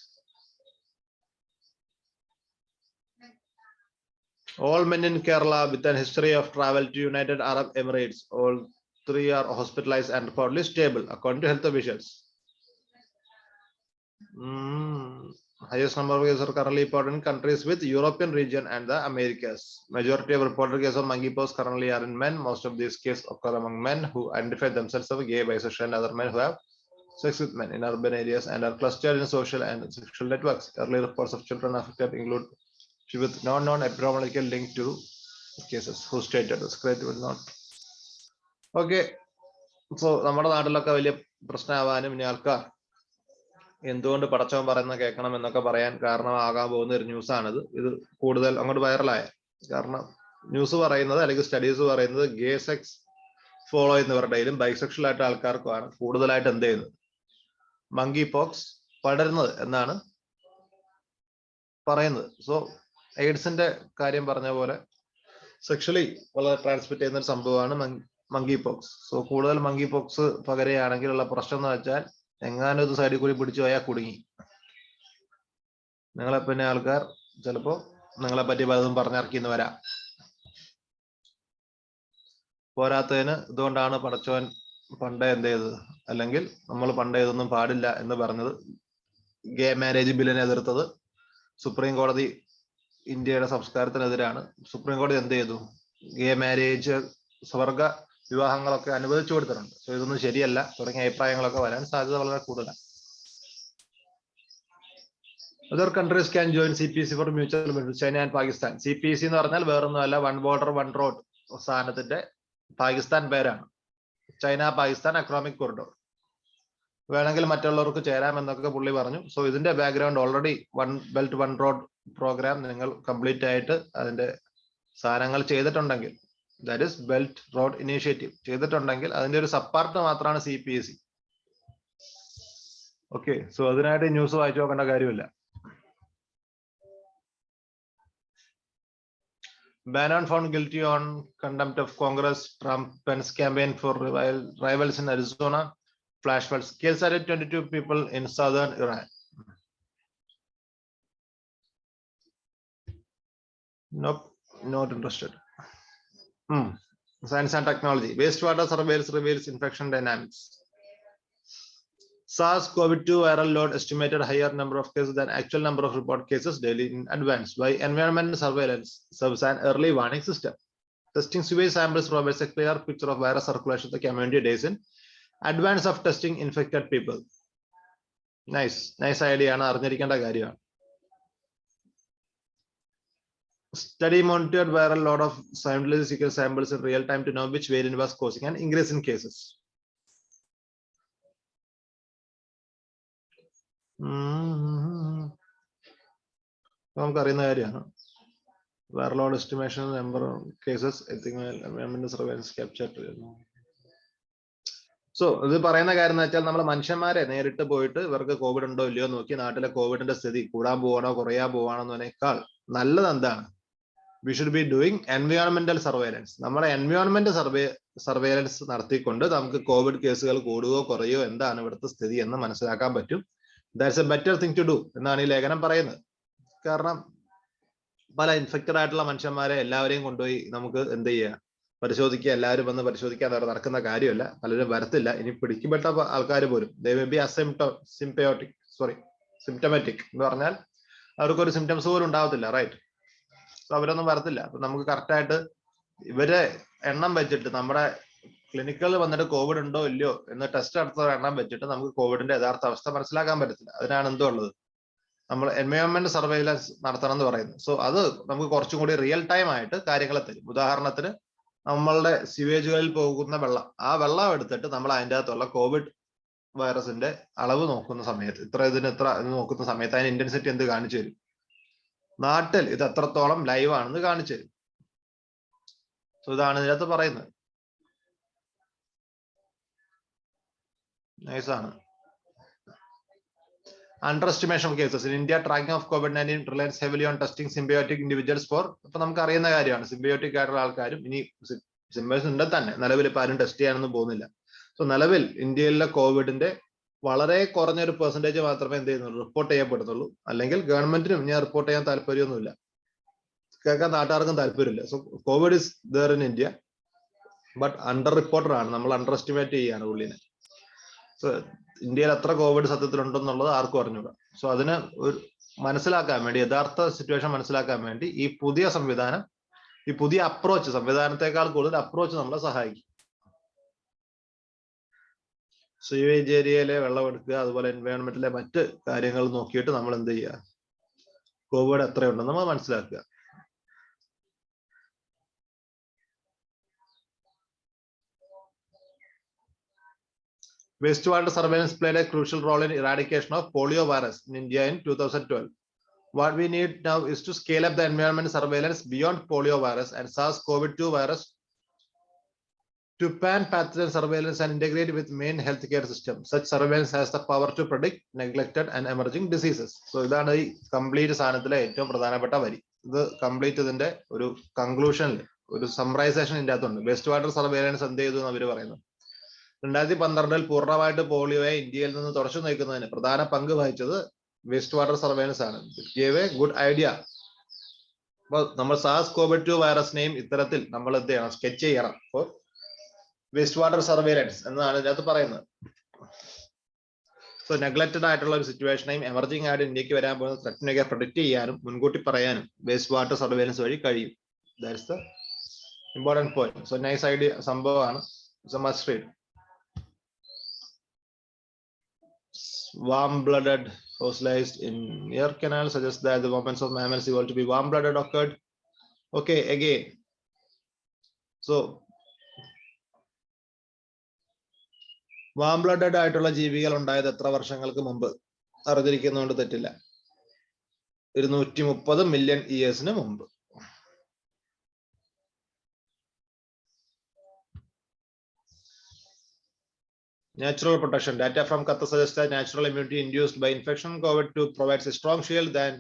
All men in Kerala with a history of travel to United Arab Emirates, all 3 are hospitalized and reportedly stable, according to health officials. Highest number of cases are currently reported in countries with European region and the Americas. Majority of reported cases of monkeypox currently are in men. Most of these cases occur among men who identify themselves as gay, bisexual, and other men who have sex with men in urban areas and are clustered in social and sexual networks. Early reports of children affected include with non-known epidemiological link to cases who stated the spread will not. Okay, so നമ്മുടെ നാട്ടിലൊക്കെ വലിയ പ്രശ്നമാവാനും ഇനി ആൾക്കാർ എന്തുകൊണ്ട് പടച്ചവൻ പറയുന്ന കേൾക്കണം എന്നൊക്കെ പറയാൻ കാരണമാകാൻ പോകുന്ന ഒരു ന്യൂസാണിത്. ഇത് കൂടുതൽ അങ്ങോട്ട് വൈറലായ കാരണം ന്യൂസ് പറയുന്നത് അല്ലെങ്കിൽ സ്റ്റഡീസ് പറയുന്നത് ഗേ സെക്സ് ഫോളോ ചെയ്യുന്നവരുടെ ഇടയിലും ബൈസെക്ഷൽ ആയിട്ട് ആൾക്കാർക്കുമാണ് കൂടുതലായിട്ട് എന്ത് ചെയ്യുന്നത് മങ്കി പോക്സ് പടരുന്നത് എന്നാണ് പറയുന്നത്. സോ എയ്ഡ്സിന്റെ കാര്യം പറഞ്ഞ പോലെ സെക്ഷലി വളരെ ട്രാൻസ്മിറ്റ് ചെയ്യുന്ന ഒരു സംഭവമാണ് മങ്കി പോക്സ്. സോ കൂടുതൽ മങ്കി പോക്സ് പകരുകയാണെങ്കിലുള്ള പ്രശ്നം എന്ന് വെച്ചാൽ എങ്ങാനും ഒരു സൈഡിൽ കൂടി പിടിച്ചു പോയാൽ കുടുങ്ങി. നിങ്ങളെ പിന്നെ ആൾക്കാർ ചിലപ്പോ നിങ്ങളെ പറ്റി പലതും പറഞ്ഞിറക്കിന്ന് വരാം. പോരാത്തതിന് ഇതുകൊണ്ടാണ് പടച്ചവൻ പണ്ടേ എന്ത് ചെയ്തത്, അല്ലെങ്കിൽ നമ്മൾ പണ്ടേ ഇതൊന്നും പാടില്ല എന്ന് പറഞ്ഞത്, ഗേ മാരേജ് ബില്ലിനെ എതിർത്തത്. സുപ്രീം കോടതി ഇന്ത്യയുടെ സംസ്കാരത്തിനെതിരാണ്. സുപ്രീം കോടതി എന്ത് ചെയ്തു, ഗേ മാരേജ് സ്വർഗ വിവാഹങ്ങളൊക്കെ അനുവദിച്ചു കൊടുത്തിട്ടുണ്ട്. സോ ഇതൊന്നും ശരിയല്ല തുടങ്ങിയ അഭിപ്രായങ്ങളൊക്കെ വരാൻ സാധ്യത വളരെ കൂടുതലാണ്. Other countries can join CPC for mutual benefit. China and Pakistan. CPC എന്ന് പറഞ്ഞാൽ വേറൊന്നുമല്ല, 1 border 1 road സ്ഥാനത്തിന്റെ പാകിസ്ഥാൻ പേരാണ്. China Pakistan economic corridor. വേണമെങ്കിൽ മറ്റുള്ളവർക്ക് ചേരാമെന്നൊക്കെ പുള്ളി പറഞ്ഞു. സോ ഇതിന്റെ background already one belt one road programme നിങ്ങൾ കംപ്ലീറ്റ് ആയിട്ട് അതിന്റെ സാധനങ്ങൾ ചെയ്തിട്ടുണ്ടെങ്കിൽ, that is belt road initiative ചെയ്തിട്ടുണ്ടെങ്കിൽ അതിന്റെ ഒരു സബ്പാർട്ട് മാത്രമാണ് CPSE. ഓക്കെ, സോ അതിനായിട്ട് ന്യൂസ് വായിച്ചു നോക്കേണ്ട കാര്യമില്ല. Bannon found guilty on contempt of Congress. Trump-Pence campaign for rivals in Arizona. Flash floods kills 22 people in southern Iran. Nope, not interested. Science and technology. Wastewater surveillance reveals infection dynamics. SARS-CoV-2 viral load estimated higher number of cases than actual number of report cases daily in advance by environmental surveillance serves an early warning system. Testing sewage samples provides a clear picture of virus circulation in the community days in advance of testing infected people. Nice idea. അറിഞ്ഞിരിക്കേണ്ട കാര്യമാണ്. Study monitored viral load of simultaneous sequence samples in real time to know which variant was causing an increase in cases. നമുക്കറിയുന്ന കാര്യമാണ്. viral load estimation, number of cases, environmental surveillance capture. So ഇത് പറയുന്ന കാര്യം എന്ന് വെച്ചാൽ നമ്മൾ മനുഷ്യന്മാരെ നേരിട്ട് പോയിട്ട് ഇവർക്ക് കോവിഡ് ഉണ്ടോ ഇല്ലയോ നോക്കി നാട്ടിലെ കോവിഡിന്റെ സ്ഥിതി കൂടാൻ പോവാണോ കുറയാൻ പോവാണോ എന്നതിനേക്കാൾ നല്ലത് എന്താണ്? വി ഷുഡ് ബി ഡൂയിങ് എൻവയോൺമെന്റൽ സർവൈലൻസ്. നമ്മുടെ എൻവയോൺമെന്റ് സർവൈലൻസ് നടത്തിക്കൊണ്ട് നമുക്ക് കോവിഡ് കേസുകൾ കൂടുകയോ കുറയോ എന്താണ് ഇവിടുത്തെ സ്ഥിതി എന്ന് മനസ്സിലാക്കാൻ പറ്റും. That's a better thing to do എന്നാണ് ഈ ലേഖനം പറയുന്നത്. കാരണം പല ഇൻഫെക്റ്റഡ് ആയിട്ടുള്ള മനുഷ്യന്മാരെ എല്ലാവരെയും കൊണ്ടുപോയി നമുക്ക് എന്ത് ചെയ്യുക, പരിശോധിക്കുക, എല്ലാവരും വന്ന് പരിശോധിക്കാൻ അവിടെ നടക്കുന്ന കാര്യമല്ല. പലരും വരത്തില്ല. ഇനി പിടിക്കപ്പെട്ട ആൾക്കാർ പോലും ദേ മേ ബി സിംപ്റ്റമാറ്റിക് എന്ന് പറഞ്ഞാൽ അവർക്കൊരു സിംറ്റംസ് പോലും ഉണ്ടാവത്തില്ല, റൈറ്റ്? അവരൊന്നും വരത്തില്ല. അപ്പൊ നമുക്ക് കറക്റ്റായിട്ട് ഇവരെ എണ്ണം വെച്ചിട്ട് നമ്മുടെ ക്ലിനിക്കുകളിൽ വന്നിട്ട് കോവിഡ് ഉണ്ടോ ഇല്ലയോ എന്ന് ടെസ്റ്റ് നടത്തുന്ന എണ്ണം വെച്ചിട്ട് നമുക്ക് കോവിഡിന്റെ യഥാർത്ഥ അവസ്ഥ മനസ്സിലാക്കാൻ പറ്റത്തില്ല. അതിനാണ് എന്തുള്ളത്, നമ്മൾ എൻവയോൺമെന്റ് സർവൈലൻസ് നടത്തണം എന്ന് പറയുന്നത്. സോ അത് നമുക്ക് കുറച്ചും കൂടി റിയൽ ടൈം ആയിട്ട് കാര്യങ്ങളെ തരും. ഉദാഹരണത്തിന് നമ്മളുടെ സിവേജുകളിൽ പോകുന്ന വെള്ളം, ആ വെള്ളം എടുത്തിട്ട് നമ്മൾ അതിൻ്റെ അകത്തുള്ള കോവിഡ് വൈറസിന്റെ അളവ് നോക്കുന്ന സമയത്ത് ഇത്ര നോക്കുന്ന സമയത്ത് അതിന് ഇന്റൻസിറ്റി എന്ത് കാണിച്ചു തരും, നാട്ടിൽ ഇത് എത്രത്തോളം ലൈവ് ആണെന്ന് കാണിച്ചു തരും. സോ ഇതാണ് ഇതിനകത്ത് പറയുന്നത്. നൈസാണ്. Underestimation of cases in India. Tracking of COVID-19 relies heavily on testing symbiotic individuals for. അപ്പൊ നമുക്ക് അറിയുന്ന കാര്യമാണ് സിംബയോട്ടിക് ആയിട്ടുള്ള ആൾക്കാരും ഇനി സിംബയോസിസ് ഉണ്ട് തന്നെ. നിലവിൽ ഇപ്പൊ ആരും ടെസ്റ്റ് ചെയ്യാനൊന്നും പോകുന്നില്ല. സോ നിലവിൽ ഇന്ത്യയിലെ കോവിഡിന്റെ വളരെ കുറഞ്ഞൊരു പെർസെന്റേജ് മാത്രമേ എന്ത് ചെയ്യുന്നുള്ളൂ, റിപ്പോർട്ട് ചെയ്യപ്പെടുന്നുള്ളൂ. അല്ലെങ്കിൽ ഗവൺമെന്റിനും ഞാൻ റിപ്പോർട്ട് ചെയ്യാൻ താല്പര്യമൊന്നുമില്ല, കേൾക്കാൻ നാട്ടുകാർക്കും താല്പര്യമില്ല. So Covid is there in India but under reported ആണ്. നമ്മൾ അണ്ടർ എസ്റ്റിമേറ്റ് ചെയ്യാണ് പുള്ളിനെ. സോ ഇന്ത്യയിൽ എത്ര കോവിഡ് സത്യത്തിലുണ്ടെന്നുള്ളത് ആർക്കും അറിഞ്ഞൂടാ. സോ അതിന് ഒരു മനസ്സിലാക്കാൻ വേണ്ടി, യഥാർത്ഥ സിറ്റുവേഷൻ മനസ്സിലാക്കാൻ വേണ്ടി ഈ പുതിയ സംവിധാനം, ഈ പുതിയ അപ്രോച്ച്, സംവിധാനത്തെക്കാൾ കൂടുതൽ അപ്രോച്ച് നമ്മളെ സഹായിക്കും. സ്വീവേജ് ഏരിയയിലെ വെള്ളം എടുക്കുക, അതുപോലെ എൻവയോൺമെന്റിലെ മറ്റ് കാര്യങ്ങൾ നോക്കിയിട്ട് നമ്മൾ എന്ത് ചെയ്യുക, കോവിഡ് എത്രയുണ്ടെന്ന് നമ്മൾ മനസ്സിലാക്കുക. Wastewater surveillance played a crucial role in eradication of polio virus in India in 2012. What we need now is to scale up the environment surveillance beyond polio virus and SARS-CoV-2 virus to pan-pathogen surveillance and integrate with main healthcare system. Such surveillance has the power to predict neglected and emerging diseases. So ഇതാണ് ഈ complete സാധനത്തിലെ ഏറ്റവും പ്രധാനപ്പെട്ട വരി. ഇത് complete ഇതിന്റെ ഒരു കൺക്ലൂഷനിൽ ഒരു summarisation ഇതിന്റെ അകത്തുണ്ട്. വേസ്റ്റ് വാട്ടർ സർവേലൻസ് എന്ത് ചെയ്തു എന്ന് അവർ പറയുന്നു. 2012 പൂർണ്ണമായിട്ട് പോളിയോയെ ഇന്ത്യയിൽ നിന്ന് തുടച്ചു നീക്കുന്നതിന് പ്രധാന പങ്ക് വഹിച്ചത് വേസ്റ്റ് വാട്ടർ സർവേലൻസ് ആണ്. It gave A good idea. അപ്പൊ നമ്മൾ SARS-CoV-2 വൈറസിനെയും ഇത്തരത്തിൽ നമ്മൾ എന്ത് ചെയ്യണം, സ്കെച്ച് ചെയ്യണം ഫോർ വേസ്റ്റ് വാട്ടർ സർവേലൻസ് എന്നാണ് ഇതിനകത്ത് പറയുന്നത്. സോ നെഗ്ലക്റ്റഡ് ആയിട്ടുള്ള ഒരു സിറ്റുവേഷനെയും എമർജിംഗ് ആയിട്ട് ഇന്ത്യക്ക് വരാൻ പോകുന്ന ത്രെറ്റിനെയൊക്കെ പ്രൊഡിക്റ്റ് ചെയ്യാനും മുൻകൂട്ടി പറയാനും വേസ്റ്റ് വാട്ടർ സർവേലൻസ് വഴി കഴിയും. That's the important point. So nice idea, സംഭവമാണ്. So must read. Warm-blooded fossilized in ear canal suggests that the movements of mammals evolved to be warm-blooded occurred. Okay, again. So warm blooded ആയിട്ടുള്ള ജീവികൾ ഉണ്ടായത് എത്ര വർഷങ്ങൾക്ക് മുമ്പ് അറിഞ്ഞിരിക്കുന്നതുകൊണ്ട് തെറ്റില്ല. 230 million ഇയേഴ്സിന് മുമ്പ്. Natural protection. Data from Qatar suggests that natural immunity induced by infection COVID-2 provides a strong shield than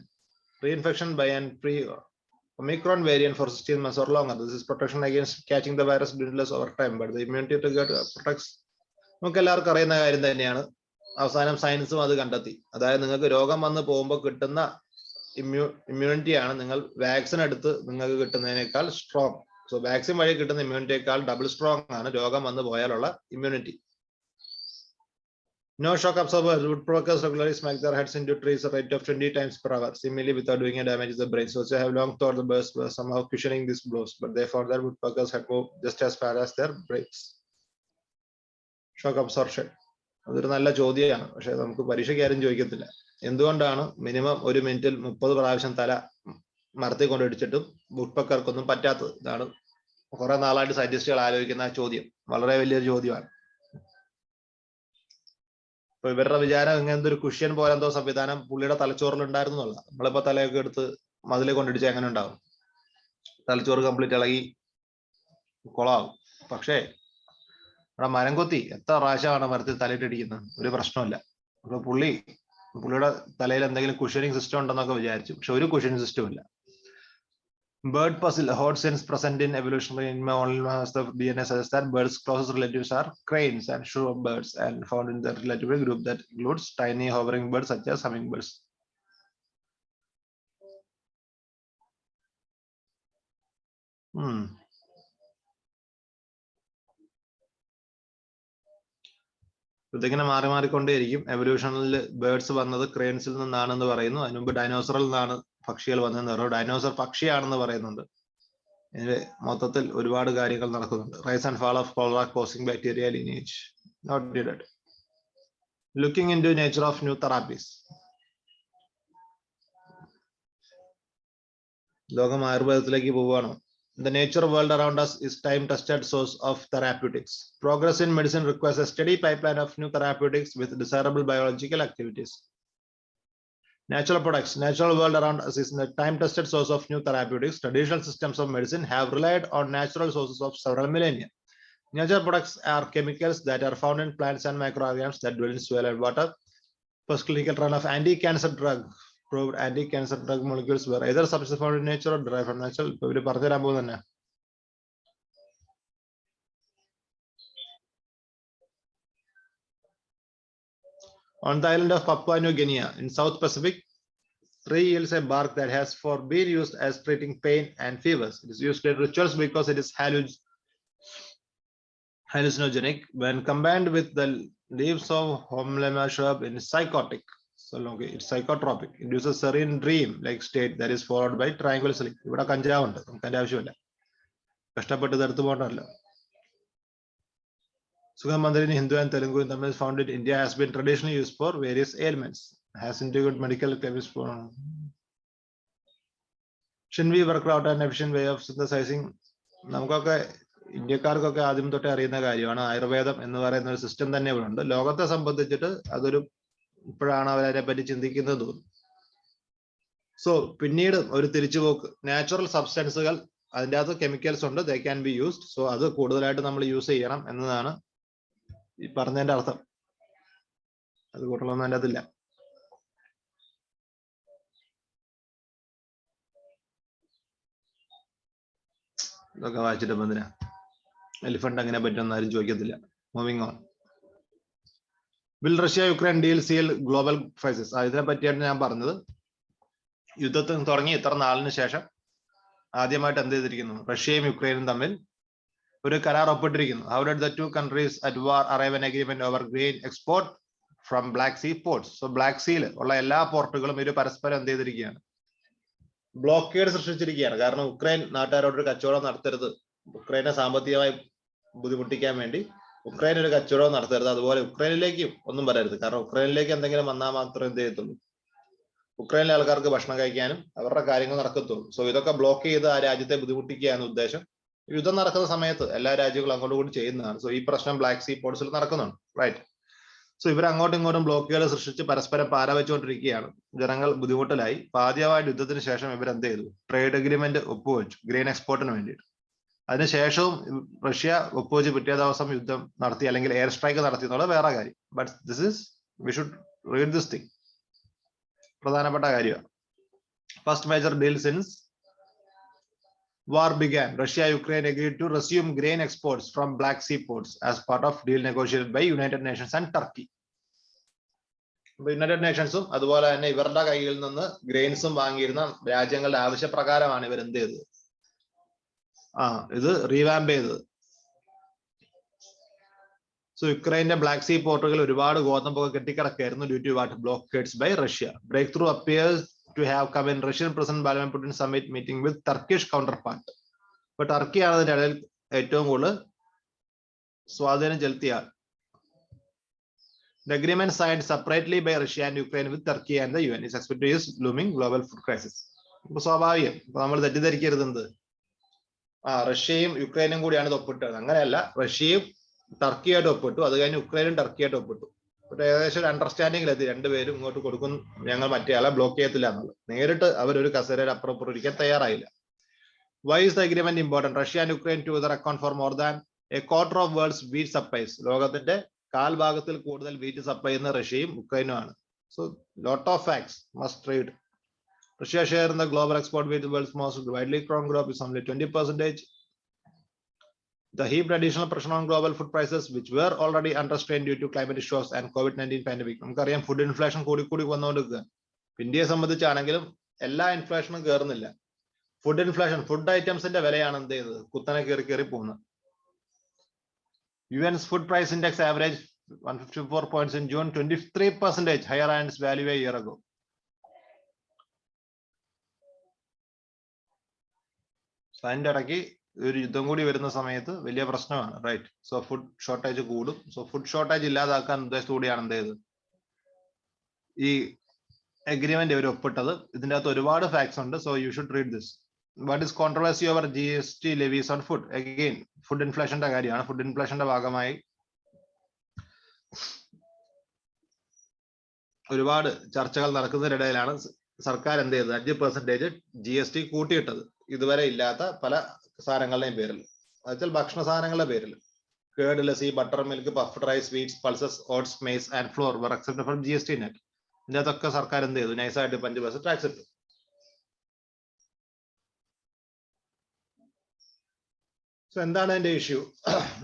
reinfection by an pre-Omicron variant for 16 months or longer. This is protection against catching the virus dwindles over time, but the immunity to get protects. നമുക്ക് എല്ലാവർക്കും അറിയുന്ന കാര്യം തന്നെയാണ്. അവസാനം സയൻസും അത് കണ്ടെത്തി. അതായത് നിങ്ങൾക്ക് രോഗം വന്ന് പോകുമ്പോൾ കിട്ടുന്ന ഇമ്മ്യൂണിറ്റിയാണ് നിങ്ങൾ വാക്സിൻ എടുത്ത് നിങ്ങൾക്ക് കിട്ടുന്നതിനേക്കാൾ സ്ട്രോങ്. സോ വാക്സിൻ വഴി കിട്ടുന്ന ഇമ്മ്യൂണിറ്റിയേക്കാൾ ഡബിൾ സ്ട്രോങ് ആണ് രോഗം വന്ന് പോയാലുള്ള immunity. No shock absorbers. Woodpeckers regularly smack their heads into trees at a rate of 20 times per hour, seemingly without doing a damage to the brain. So they have long thought the birds were somehow cushioning these blows, but they found that woodpeckers had moved just as far as their brains. Shock absorption. അതൊരു നല്ല ചോദ്യമാണ്. പക്ഷെ നമുക്ക് പരീക്ഷയ്ക്ക് ആരും ചോദിക്കത്തില്ല. എന്തുകൊണ്ടാണ് minimum 1 മിനിറ്റിൽ 30 പ്രാവശ്യം തല മരത്തിൽ കൊണ്ടിടിച്ചിട്ടും വുഡ്പെക്കർക്കൊന്നും പറ്റാത്തത്? ഇതാണ് കുറെ നാളായിട്ട് സയന്റിസ്റ്റുകൾ ആലോചിക്കുന്ന ചോദ്യം. വളരെ വലിയൊരു ചോദ്യമാണ്. അപ്പൊ ഇവരുടെ വിചാരം ഇങ്ങനത്തെ ഒരു കുഷ്യൻ പോലെ എന്തോ സംവിധാനം പുള്ളിയുടെ തലച്ചോറിൽ ഉണ്ടായിരുന്നു എന്നുള്ള. നമ്മളിപ്പോ തലയൊക്കെ എടുത്ത് മതിലെ കൊണ്ടിടിച്ചാൽ എങ്ങനെ ഉണ്ടാവും? തലച്ചോറ് കംപ്ലീറ്റ് ഇളകി കൊളാവും. പക്ഷേ ഇവിടെ മരം കൊത്തി എത്ര പ്രാവശ്യമാണ് മരത്തിൽ തലയിട്ടിരിക്കുന്നത്? ഒരു പ്രശ്നമില്ല. അപ്പൊ പുള്ളിയുടെ തലയിൽ എന്തെങ്കിലും കുഷ്യനിങ് സിസ്റ്റം ഉണ്ടെന്നൊക്കെ വിചാരിച്ചു. പക്ഷെ ഒരു കുഷ്യനിങ് സിസ്റ്റം ഇല്ല. Bird puzzle. Hot sense present in evolutionary in only the DNA suggests that birds' closest relatives are cranes and shorebirds, and found in the relative group that includes tiny hovering birds such as hummingbirds. ഇതിങ്ങനെ മാറിക്കൊണ്ടേയിരിക്കും. എവല്യൂഷനിൽ birds വന്നത് ക്രെയിൻസിൽ നിന്നാണെന്ന് പറയുന്നു. അതിനു മുമ്പ് ഡൈനോസറിൽ നിന്നാണ് പക്ഷികൾ വന്നതെന്ന് പറയുന്നു. ഡൈനോസർ പക്ഷിയാണെന്ന് പറയുന്നുണ്ട്. ഇതിന്റെ മൊത്തത്തിൽ ഒരുപാട് കാര്യങ്ങൾ നടക്കുന്നുണ്ട്. Rise and fall of cholera causing bacteria lineage not ഡിഡഡ്. Looking in to nature of new therapies. ലോകം ആയുർവേദത്തിലേക്ക് പോവുകയാണോ? The nature world around us is time-tested source of therapeutics. Progress in medicine requires a steady pipeline of new therapeutics with desirable biological activities. Natural products. Natural world around us is a time-tested source of new therapeutics. Traditional systems of medicine have relied on natural sources of several millennia. Natural products are chemicals that are found in plants and microorganisms that dwell in soil and water. First clinical trial of anti-cancer drug proved anti-cancer drug molecules were either substances found in nature or derived from natural. ഇപ്പൊ ഇവര് പറഞ്ഞുതരാൻ പോകുന്നത്. On the island of Papua New Guinea in South Pacific, tree yields a bark that has been used as treating pain and fevers. It is used in rituals because it is hallucinogenic. When combined with the leaves of Homlema shrub in psychotic. So it's psychotropic. It induces serene dream-like state that is followed by triangular sleep. ഇവിടെ കഞ്ചാവുണ്ട്, നമുക്ക് അതിന്റെ ആവശ്യമില്ല. കഷ്ടപ്പെട്ട് എടുത്തു പോകണ്ടല്ലോ. Sugamandhari in Hindu and Telugu in Tamil is found in India has been traditionally used for various ailments. Has integrated medical chemistry for. Shouldn't we work out an efficient way of synthesizing? നമുക്കൊക്കെ ഇന്ത്യക്കാർക്കൊക്കെ ആദ്യം തൊട്ടേ അറിയുന്ന കാര്യമാണ് ആയുർവേദം എന്ന് പറയുന്ന ഒരു system തന്നെ ഇവിടെ ഉണ്ട്. ലോകത്തെ സംബന്ധിച്ചിട്ട് അതൊരു ഇപ്പോഴാണ് അവരെ പറ്റി ചിന്തിക്കുന്നത് തോന്നുന്നു. സോ പിന്നീട് ഒരു തിരിച്ചുപോക്ക്. നാച്ചുറൽ സബ്സ്റ്റൻസുകൾ, അതിൻ്റെ അകത്ത് കെമിക്കൽസ് ഉണ്ട്, they can be used. So അത് കൂടുതലായിട്ട് നമ്മൾ യൂസ് ചെയ്യണം എന്നതാണ് ഈ പറഞ്ഞതിന്റെ അർത്ഥം. അത് കൂട്ടലൊന്നും അതിൻ്റെ അകത്തില്ല. ഇതൊക്കെ വായിച്ചിട്ട് എന്തിനാ? എലിഫന്റ് അങ്ങനെ പറ്റുമെന്ന് ആരും ചോദിക്കത്തില്ല. Moving on. Will Russia-Ukraine deal seal global crisis? ഇതിനെ പറ്റിയാണ് ഞാൻ പറഞ്ഞത്. യുദ്ധത്തിന് തുടങ്ങി ഇത്ര നാളിന് ശേഷം ആദ്യമായിട്ട് എന്ത് ചെയ്തിരിക്കുന്നു? റഷ്യയും യുക്രൈനും തമ്മിൽ ഒരു കരാർ ഒപ്പിട്ടിരിക്കുന്നു. How did the two countries at war arrive an agreement over grain export from Black Sea ports? So Black Sea ഉള്ള എല്ലാ പോർട്ടുകളും ഇവർ പരസ്പരം എന്ത് ചെയ്തിരിക്കുകയാണ്? ബ്ലോക്കേഡ് സൃഷ്ടിച്ചിരിക്കുകയാണ്. കാരണം ഉക്രൈൻ നാട്ടുകാരോടൊരു കച്ചവടം നടത്തരുത്, ഉക്രൈനെ സാമ്പത്തികമായി ബുദ്ധിമുട്ടിക്കാൻ വേണ്ടി ഉക്രൈൻ ഒരു കച്ചവടവും നടത്തരുത്, അതുപോലെ ഉക്രൈനിലേക്കും ഒന്നും വരരുത്. കാരണം ഉക്രൈനിലേക്ക് എന്തെങ്കിലും വന്നാൽ മാത്രമേ എന്ത് ചെയ്യത്തുള്ളൂ? ഉക്രൈനിലെ ആൾക്കാർക്ക് ഭക്ഷണം കഴിക്കാനും അവരുടെ കാര്യങ്ങൾ നടക്കത്തുള്ളൂ. സോ ഇതൊക്കെ ബ്ലോക്ക് ചെയ്ത് ആ രാജ്യത്തെ ബുദ്ധിമുട്ടിക്കുകയാണ് ഉദ്ദേശം. യുദ്ധം നടക്കുന്ന സമയത്ത് എല്ലാ രാജ്യങ്ങളും അങ്ങോട്ട് കൂടി ചെയ്യുന്നതാണ്. സോ ഈ പ്രശ്നം ബ്ലാക്ക് സീ പോർട്സിൽ നടക്കുന്നുണ്ട്. റൈറ്റ്. സോ ഇവർ അങ്ങോട്ടും ഇങ്ങോട്ടും ബ്ലോക്കുകൾ സൃഷ്ടിച്ച് പരസ്പരം പാര വെച്ചുകൊണ്ടിരിക്കുകയാണ്. ജനങ്ങൾ ബുദ്ധിമുട്ടിലായി. ആദ്യമായ യുദ്ധത്തിന് ശേഷം ഇവർ എന്ത് ചെയ്തു? ട്രേഡ് അഗ്രിമെന്റ് ഒപ്പുവെച്ചു ഗ്രെയിൻ എക്സ്പോർട്ടിന് വേണ്ടിയിട്ട്. അതിനുശേഷവും റഷ്യ ഒപ്പുവെച്ച് പിറ്റേ ദിവസം യുദ്ധം നടത്തി അല്ലെങ്കിൽ എയർ സ്ട്രൈക്ക് നടത്തി എന്നുള്ളത് വേറെ കാര്യം. But this is we should read this thing. പ്രധാനപ്പെട്ട കാര്യമാണ്. First major deal since war began, Russia-Ukraine agreed to resume grain exports from Black Sea ports as part of deal negotiated by United Nations and Turkey. United നേഷൻസും അതുപോലെ തന്നെ ഇവരുടെ കയ്യിൽ നിന്ന് ഗ്രെയിൻസും വാങ്ങിയിരുന്ന രാജ്യങ്ങളുടെ ആവശ്യപ്രകാരമാണ് ഇവർ എന്ത് ചെയ്തത്? ഇത് റീവാമ്പ് ചെയ്തത്. സോ യുക്രൈന്റെ ബ്ലാക്ക് സീ പോർട്ടുകൾ ഒരുപാട് ഗോതമ്പൊക്കെ കെട്ടിക്കിടക്കായിരുന്നു due to what? Blockades by Russia. Break through appears to have come in Russian President Vladimir Putin summit meeting with Turkish counterpart. But Turkey ആണ് ഇതിന്റെ ഇടയിൽ ഏറ്റവും കൂടുതൽ സ്വാധീനം ചെലുത്തിയ ആൾ. The agreement signed separately by Russia and Ukraine with Turkey and the UN is expected to use looming global food crisis. ഇപ്പൊ സ്വാഭാവികം നമ്മൾ തെറ്റിദ്ധരിക്കരുത്. റഷ്യയും യുക്രൈനും കൂടിയാണ് ഇത് ഒപ്പിട്ടത്. അങ്ങനെയല്ല, റഷ്യയും ടർക്കിയായിട്ട് ഒപ്പിട്ടു. അത് കഴിഞ്ഞ് യുക്രൈനും ടർക്കിയായിട്ട് ഒപ്പിട്ടു. ഏകദേശം ഒരു അണ്ടർസ്റ്റാൻഡിംഗിൽ എത്തി. രണ്ടുപേരും ഇങ്ങോട്ട് കൊടുക്കും, ഞങ്ങൾ മറ്റേ ആളെ ബ്ലോക്ക് ചെയ്യത്തില്ല എന്നുള്ളത്. നേരിട്ട് അവരൊരു കസേരയിൽ അപ്പുറം ഇരിക്കാൻ തയ്യാറായില്ല. Why is the agreement important? Russia and Ukraine together account for more than a quarter of world's wheat supplies. ലോകത്തിന്റെ കാൽഭാഗത്തിൽ കൂടുതൽ വീറ്റ് സപ്ലൈ ചെയ്യുന്ന റഷ്യയും യുക്രൈനും ആണ്. So lot of facts must read. Russia share in the global export wheat world's most widely grown crop is only 20%. The heaped additional pressure on global food prices, which were already under strain due to climate issues and COVID-19 pandemic. നമുക്കറിയാം food inflation കൂടി വന്നുകൊണ്ടിരിക്കുക. ഇന്ത്യയെ സംബന്ധിച്ചാണെങ്കിലും എല്ലാ ഇൻഫ്ലേഷനും കയറുന്നില്ല. Food inflation, food ഐറ്റംസിന്റെ വിലയാണ് എന്ത് ചെയ്തത്? കുത്തനെ കയറി പോകുന്നത്. UN's food price index average 154 points in June, 23% higher than its value a year ago. അതിന്റെ ഇടയ്ക്ക് ഒരു യുദ്ധം കൂടി വരുന്ന സമയത്ത് വലിയ പ്രശ്നമാണ്. റൈറ്റ്. സോ ഫുഡ് ഷോർട്ടേജ് കൂടും. സോ ഫുഡ് ഷോർട്ടേജ് ഇല്ലാതാക്കാൻ ഉദ്ദേശത്തോടെയാണ് എന്ത് ചെയ്തത്? ഈ അഗ്രിമെന്റ് ഇവർ ഒപ്പിട്ടത്. ഇതിന്റെ അകത്ത് ഒരുപാട് ഫാക്ട്സ് ഉണ്ട്. So you should read this. What is controversy over GST levies on food? Again food ഇൻഫ്ലേഷന്റെ കാര്യമാണ്. ഫുഡ് ഇൻഫ്ലേഷന്റെ ഭാഗമായി ഒരുപാട് ചർച്ചകൾ നടക്കുന്നതിനിടയിലാണ് സർക്കാർ എന്ത് ചെയ്തത്? 5% GST കൂട്ടിയിട്ടത്. ഇതുവരെ ഇല്ലാത്ത പല സാധനങ്ങളുടെയും പേരിൽ, എന്നുവെച്ചാൽ ഭക്ഷണ സാധനങ്ങളുടെ പേരിൽ. Curd, lassi, butter milk, puffed rice, sweets, pulses, oats, maize and flour were excepted from GST net. ഇതിന്റെ അകത്തൊക്കെ സർക്കാർ എന്ത് ചെയ്തു? നൈസായിട്ട് 5% ടാക്സ് ഇട്ടു. സോ എന്താണ് അതിന്റെ ഇഷ്യൂ?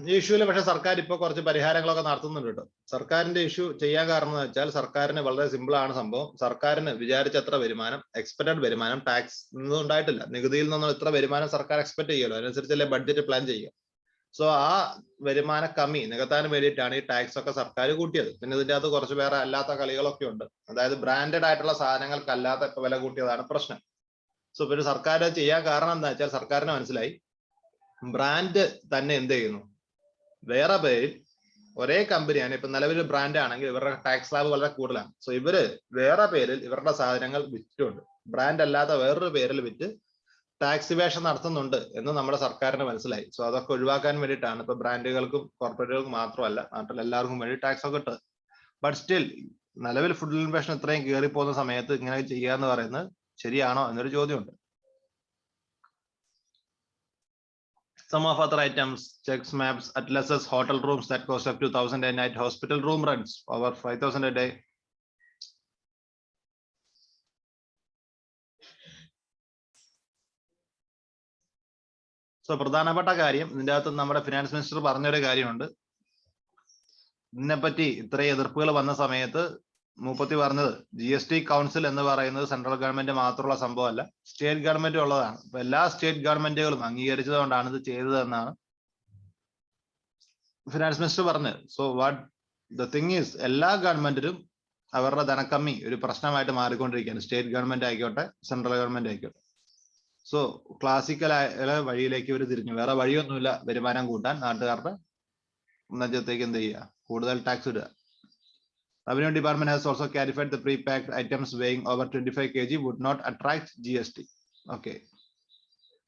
ഈ ഇഷ്യൂല് പക്ഷെ സർക്കാർ ഇപ്പോൾ കുറച്ച് പരിഹാരങ്ങളൊക്കെ നടത്തുന്നുണ്ട് കേട്ടോ. സർക്കാരിന്റെ ഇഷ്യൂ ചെയ്യാൻ കാരണം എന്ന് വെച്ചാൽ സർക്കാരിന് വളരെ സിമ്പിൾ ആണ് സംഭവം. സർക്കാരിന് വിചാരിച്ചത്ര വരുമാനം, എക്സ്പെക്ടഡ് വരുമാനം ടാക്സ് ഒന്നും ഉണ്ടായിട്ടില്ല. നികുതിയിൽ നിന്നും ഇത്ര വരുമാനം സർക്കാർ എക്സ്പെക്ട് ചെയ്യുമല്ലോ, അതിനനുസരിച്ചല്ലേ ബഡ്ജറ്റ് പ്ലാൻ ചെയ്യുക. സോ ആ വരുമാന കമ്മി നികത്താൻ വേണ്ടിയിട്ടാണ് ഈ ടാക്സ് ഒക്കെ സർക്കാർ കൂട്ടിയത്. പിന്നെ ഇതിന്റെ അകത്ത് കുറച്ച് വേറെ അല്ലാത്ത കളികളൊക്കെ ഉണ്ട്. അതായത് ബ്രാൻഡഡ് ആയിട്ടുള്ള സാധനങ്ങൾക്കല്ലാത്ത ഇപ്പൊ വില കൂട്ടിയതാണ് പ്രശ്നം. സോ പിന്നെ സർക്കാർ ചെയ്യാൻ കാരണം എന്താ വെച്ചാൽ സർക്കാരിന് മനസ്സിലായി ബ്രാൻഡ് തന്നെ എന്ത് ചെയ്യുന്നു, വേറെ പേരിൽ ഒരേ കമ്പനിയാണ്. ഇപ്പൊ നിലവിൽ ബ്രാൻഡ് ആണെങ്കിൽ ഇവരുടെ ടാക്സ് സ്ലാബ് വളരെ കൂടുതലാണ്. സോ ഇവര് വേറെ പേരിൽ ഇവരുടെ സാധനങ്ങൾ വിറ്റുണ്ട്, ബ്രാൻഡ് അല്ലാത്ത വേറൊരു പേരിൽ വിറ്റ് ടാക്സ് ഇവേഷൻ നടത്തുന്നുണ്ട് എന്ന് നമ്മുടെ സർക്കാരിന് മനസ്സിലായി. സോ അതൊക്കെ ഒഴിവാക്കാൻ വേണ്ടിയിട്ടാണ് ഇപ്പൊ ബ്രാൻഡുകൾക്കും കോർപ്പറേറ്റുകൾക്കും മാത്രമല്ല നാട്ടിൽ എല്ലാവർക്കും വേണ്ടി ടാക്സ് ഒക്കെ ഇട്ടത്. ബട്ട് സ്റ്റിൽ നിലവിൽ ഫുഡ് ഇൻഫ്ലേഷൻ ഇത്രയും കയറി പോകുന്ന സമയത്ത് ഇങ്ങനെ ചെയ്യാന്ന് പറയുന്നത് ശരിയാണോ എന്നൊരു ചോദ്യമുണ്ട്. Some of other items, checks, maps, atlases, hotel rooms that cost up to 1,000 a night, hospital room rents over 5,000 a day. So പ്രധാനപ്പെട്ട കാര്യം ഇതിന്റെ അകത്ത് നമ്മുടെ ഫിനാൻസ് മിനിസ്റ്റർ പറഞ്ഞൊരു കാര്യമുണ്ട്. ഇതിനെപ്പറ്റി ഇത്രയും എതിർപ്പുകൾ വന്ന സമയത്ത് മൂപ്പത്തി പറഞ്ഞത് GST കൗൺസിൽ എന്ന് പറയുന്നത് സെൻട്രൽ ഗവൺമെന്റ് മാത്രമുള്ള സംഭവമല്ല, സ്റ്റേറ്റ് ഗവൺമെന്റ് ഉള്ളതാണ്. അപ്പൊ എല്ലാ സ്റ്റേറ്റ് ഗവൺമെന്റുകളും അംഗീകരിച്ചത് കൊണ്ടാണ് ഇത് ചെയ്തതെന്നാണ് ഫിനാൻസ് മിനിസ്റ്റർ പറഞ്ഞത്. So what the thing is, എല്ലാ ഗവൺമെന്റിലും അവരുടെ ധനക്കമ്മി ഒരു പ്രശ്നമായിട്ട് മാറിക്കൊണ്ടിരിക്കുകയാണ്. സ്റ്റേറ്റ് ഗവൺമെന്റ് ആയിക്കോട്ടെ, സെൻട്രൽ ഗവൺമെന്റ് ആയിക്കോട്ടെ. സോ ക്ലാസിക്കൽ വഴിയിലേക്ക് ഇവർ തിരിഞ്ഞു. വേറെ വഴിയൊന്നുമില്ല വരുമാനം കൂട്ടാൻ. നാട്ടുകാരുടെ നെഞ്ചത്തേക്ക് എന്ത് ചെയ്യുക, കൂടുതൽ ടാക്സ് ഇടുക. Revenue Department has also clarified the pre-packed items weighing over 25 kg would not attract GST. Okay.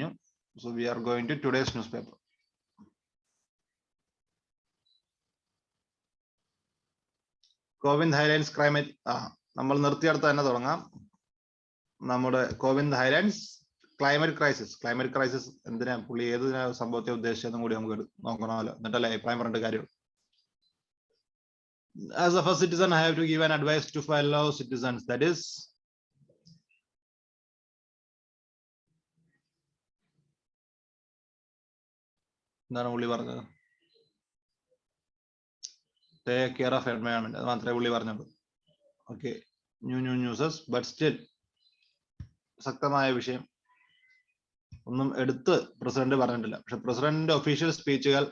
കഴിഞ്ഞു. So we are going to today's newspaper. Kovind highlights climate. നമ്മൾ നിർത്തിയെടുത്ത് തന്നെ തുടങ്ങാം. നമ്മുടെ കോവിന്ദ് ഹൈലൈറ്റ്സ് ക്ലൈമറ്റ് ക്രൈസിസ് എന്തിനാ പുള്ളി ഏത് സംഭവത്തെ ഉദ്ദേശിച്ചതെന്നും കൂടി നമുക്ക് നോക്കണമല്ലോ, എന്നിട്ടല്ലേ അഭിപ്രായം പറഞ്ഞിട്ട് കാര്യം. As a first citizen, I have to give an advice to fellow citizens. That is, എന്താണ് പുള്ളി പറഞ്ഞത്? Take care of environment. അത് മാത്രമേ പുള്ളി പറഞ്ഞുള്ളൂ. ഓക്കെ, ന്യൂസസ് ബട്ട് സ്റ്റിൽ ശക്തമായ വിഷയം ഒന്നും എടുത്ത് പ്രസിഡന്റ് പറഞ്ഞിട്ടില്ല. പക്ഷെ പ്രസിഡന്റിന്റെ ഒഫീഷ്യൽ സ്പീച്ചുകൾ,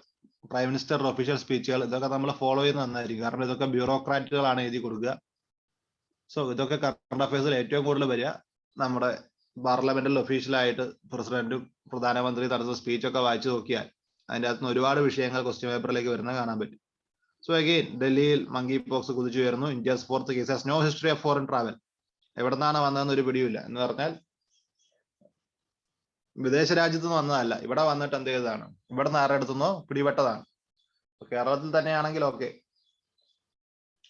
പ്രൈം മിനിസ്റ്ററുടെ ഒഫീഷ്യൽ സ്പീച്ചുകൾ, ഇതൊക്കെ നമ്മൾ ഫോളോ ചെയ്യുന്ന നന്നായിരിക്കും. കാരണം ഇതൊക്കെ ബ്യൂറോക്രാറ്റുകളാണ് എഴുതി കൊടുക്കുക. സോ ഇതൊക്കെ കറണ്ട് അഫയേഴ്സിൽ ഏറ്റവും കൂടുതൽ വരിക നമ്മുടെ പാർലമെന്റിൽ ഒഫീഷ്യലായിട്ട് പ്രസിഡന്റും പ്രധാനമന്ത്രി നടത്തുന്ന സ്പീച്ചൊക്കെ വായിച്ചു നോക്കിയാൽ അതിൻ്റെ അകത്തുനിന്ന് ഒരുപാട് വിഷയങ്ങൾ ക്വസ്റ്റ്യൻ പേപ്പറിലേക്ക് വരുന്നത് കാണാൻ പറ്റും. സോ അഗെയിൻ, ഡൽഹിയിൽ മങ്കി പോക്സ് കുതിച്ചു ഉയർന്നു. India's fourth cases, no history of foreign travel. എവിടെ നിന്നാണ് വന്നതെന്ന് ഒരു പിടിയില്ല. എന്ന് പറഞ്ഞാൽ വിദേശ രാജ്യത്ത് നിന്ന് വന്നതല്ല, ഇവിടെ വന്നിട്ട് എന്ത് ചെയ്തതാണ്, ഇവിടെ നിന്ന് ആരുടെ അടുത്തുനിന്നോ പിടിപെട്ടതാണ്. കേരളത്തിൽ തന്നെയാണെങ്കിൽ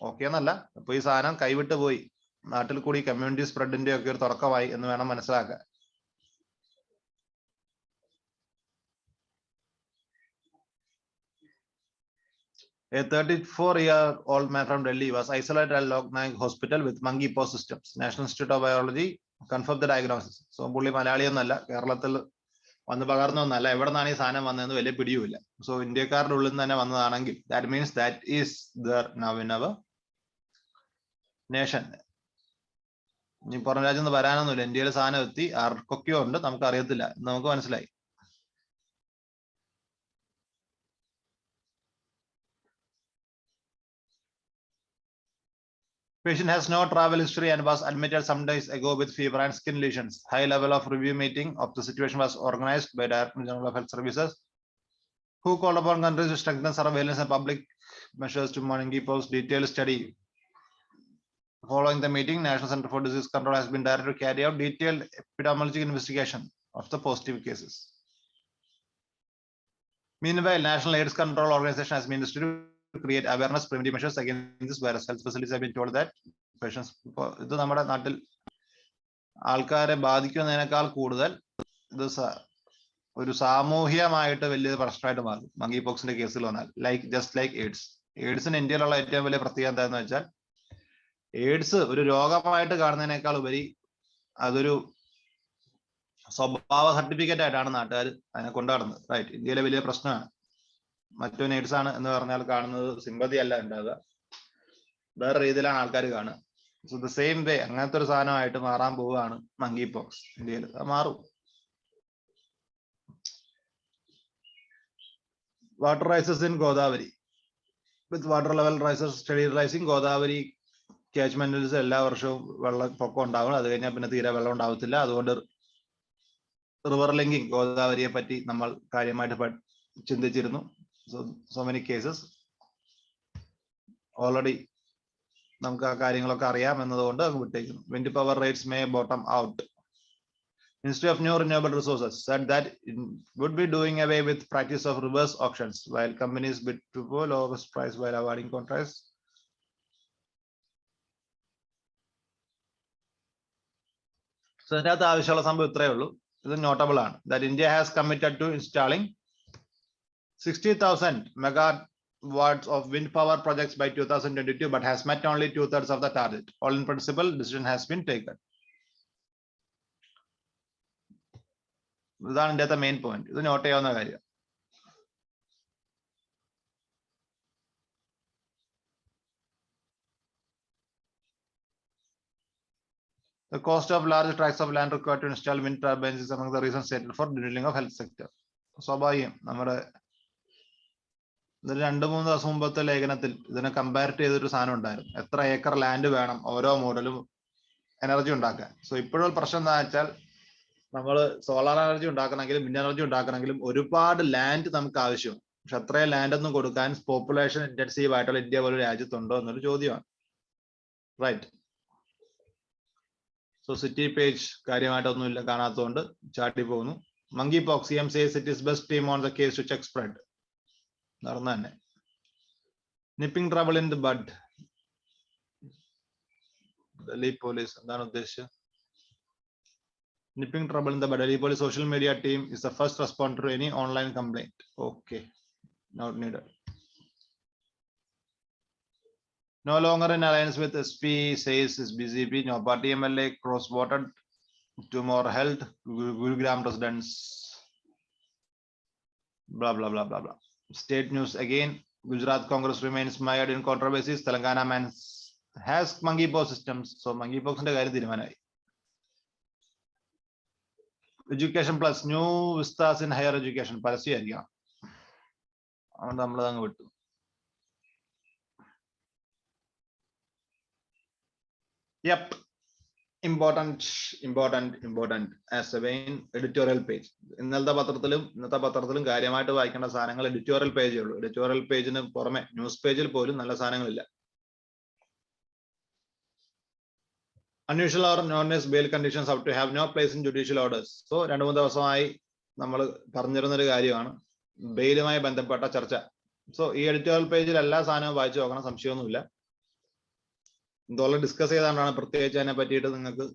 ഓക്കെ എന്നല്ല, ഇപ്പൊ ഈ സാധനം കൈവിട്ട് പോയി, നാട്ടിൽ കൂടി കമ്മ്യൂണിറ്റി സ്പ്രെഡിന്റെ ഒക്കെ ഒരു തുടക്കമായി എന്ന് വേണം മനസ്സിലാക്കാൻ. A 34-year-old man from Delhi was isolated at Loknaik Hospital with monkeypox systems. National Institute of Biology confirmed the diagnosis. So പുള്ളി മലയാളിയൊന്നല്ല, കേരളത്തിൽ വന്ന് പകർന്നൊന്നല്ല, എവിടെ നിന്നാണ് ഈ സാധനം വന്നതെന്ന് വലിയ പിടിയുമില്ല. സോ ഇന്ത്യക്കാരുടെ ഉള്ളിൽ നിന്ന് തന്നെ വന്നതാണെങ്കിൽ that means that is there now in our nation. ഇനി പുറം രാജ്യം നിന്ന് വരാനൊന്നുമില്ല, ഇന്ത്യയിൽ സാധനം എത്തി, ആർക്കൊക്കെയോ ഉണ്ട്, നമുക്ക് അറിയത്തില്ല, നമുക്ക് മനസ്സിലായി. Patient has no travel history and was admitted some days ago with fever and skin lesions. High level of review meeting of the situation was organized by Director General of Health Services, who called upon countries to strengthen surveillance and public measures to monkeypox. Detailed study Following the meeting, National Center for Disease Control has been directed to carry out detailed epidemiological investigation of the positive cases. Meanwhile, National AIDS Control Organization has been instructed to create awareness preventive measures against this virus. Health facilities have been told that patients ഇത് നമ്മുടെ നാട്ടിൽ ആൾക്കാരെ ബാധിക്കുന്നതിനേക്കാൾ കൂടുതൽ ഇത് ഒരു സാമൂഹികമായിട്ട് വലിയ പ്രശ്നമായിട്ട് മാറും. മങ്കി പോക്സിന്റെ കേസിൽ വന്നാൽ ജസ്റ്റ് ലൈക്ക് എയ്ഡ്സ്. എയ്ഡ്സിന് ഇന്ത്യയിലുള്ള ഏറ്റവും വലിയ പ്രത്യേകത എന്താണെന്ന് വെച്ചാൽ എയ്ഡ്സ് ഒരു രോഗമായിട്ട് കാണുന്നതിനേക്കാൾ ഉപരി അതൊരു സ്വഭാവ സർട്ടിഫിക്കറ്റ് ആയിട്ടാണ് നാട്ടുകാർ അതിനെ കൊണ്ടുനടന്നത്. റൈറ്റ്. ഇന്ത്യയിലെ വലിയ പ്രശ്നമാണ്. മറ്റൊരു എയ്ഡ്സ് ആണ് എന്ന് പറഞ്ഞാൽ കാണുന്നത് സിമ്പതി അല്ല ഉണ്ടാകുക, വേറെ രീതിയിലാണ് ആൾക്കാർ കാണുക. സോ ദ സെയിം വേ അങ്ങനത്തെ ഒരു സാധനമായിട്ട് മാറാൻ പോവുകയാണ് മങ്കി പോക്സ് ഇന്ത്യയിൽ. അത് മാറും. Water rises in Godavari. With water level rises steady rising, Godavari ക്യാച്ച്മെന്റിൽസ് എല്ലാ വർഷവും വെള്ളപ്പൊക്കം ഉണ്ടാവും. അത് കഴിഞ്ഞാൽ പിന്നെ തീരെ വെള്ളം ഉണ്ടാവത്തില്ല. അതുകൊണ്ട് റിവർ ലിങ്കിങ് ഗോദാവരിയെ പറ്റി നമ്മൾ കാര്യമായിട്ട് ചിന്തിച്ചിരുന്നു. സോ മെനി കേസസ് ഓൾറെഡി നമുക്ക് ആ കാര്യങ്ങളൊക്കെ അറിയാം എന്നതുകൊണ്ട് അങ്ങ് വിട്ടേക്കുന്നു. Wind power rates may bottom out. Ministry of New Renewable Resources said that it would be doing away with practice of reverse auctions while companies bid to for lowest price while awarding contracts. So ഇതിനകത്ത് ആവശ്യമുള്ള സംഭവം ഇത്രയേ ഉള്ളൂ. ഇത് notable ആണ്. That India has committed to installing 60,000 megawatts of wind power projects by 2022 but has met only 2/3 of the target. All in principle, decision has been taken. ഇതാണ് ഇതിന്റെ main point. ഇത് നോട്ട് ചെയ്യാവുന്ന കാര്യം. The cost of large tracts of land required to install wind turbines is among the reasons stated for dwindling of health sector. സ്വാഭാവികം. നമ്മുടെ ഇതിൽ 2-3 ദിവസം മുമ്പത്തെ ലേഖനത്തിൽ ഇതിനെ കമ്പയർ ചെയ്തൊരു സാധനം ഉണ്ടായിരുന്നു. എത്ര ഏക്കർ ലാൻഡ് വേണം ഓരോ മോഡലും എനർജി ഉണ്ടാക്കാൻ. സോ ഇപ്പോഴുള്ള പ്രശ്നം എന്താ വെച്ചാൽ നമ്മൾ സോളാർ എനർജി ഉണ്ടാക്കണമെങ്കിലും വിൻഡ് എനർജി ഉണ്ടാക്കണമെങ്കിലും ഒരുപാട് ലാൻഡ് നമുക്ക് ആവശ്യമാണ്. പക്ഷെ അത്രയും ലാൻഡ് ഒന്നും കൊടുക്കാൻ പോപ്പുലേഷൻ ഇന്റൻസീവ് ആയിട്ടുള്ള ഇന്ത്യ പോലെ രാജ്യത്തുണ്ടോ എന്നൊരു ചോദ്യമാണ്. റൈറ്റ്. സോ സിറ്റി പേജ് കാര്യമായിട്ടൊന്നുമില്ല, കാണാത്തതുകൊണ്ട് ചാട്ടി പോകുന്നു. Monkey pox, CM says it is best team on the case to check spread. നടന്നു തന്നെ. Nipping trouble in the bud. Delhi police എന്താണ് ഉദ്ദേശിച്ചത്? Nipping trouble in the Delhi police social media team is the first responder to any online complaint. Okay, not needed. No longer in alliance with SP, says is BJP. No party MLA cross-voted to more health. Gurugram residents. Blah blah blah blah blah. State news again. Gujarat Congress remains mired in controversies. Telangana man has monkeypox systems. So monkeypox ന്റെ കാര്യം തീരുമാനമായി. Education plus new vistas in higher education. പരസ്യമായിരിക്കാം. അതുകൊണ്ട് നമ്മളതങ്ങ് വിട്ടു. Yep. Important as a main editorial page. ഇന്നത്തെ പത്രത്തിലും കാര്യമായിട്ട് വായിക്കേണ്ട സാധനങ്ങൾ എഡിറ്റോറിയൽ പേജേ ഉള്ളൂ. എഡിറ്റോറിയൽ പേജിന് പുറമെ ന്യൂസ് പേജിൽ പോലും നല്ല സാധനങ്ങളില്ല. Unusual or non-ness bail conditions have to have no place in judicial orders. So 2-3 ദിവസമായി നമ്മൾ പറഞ്ഞിരുന്നൊരു കാര്യമാണ് ബെയിലുമായി ബന്ധപ്പെട്ട ചർച്ച. സോ ഈ എഡിറ്റോറിയൽ പേജിൽ എല്ലാ സാധനവും വായിച്ചു നോക്കണം, സംശയമൊന്നുമില്ല. ഇതോളം ഡിസ്കസ് ചെയ്താണ്ടാണ് പ്രത്യേകിച്ച് അതിനെ പറ്റിയിട്ട് നിങ്ങൾക്ക്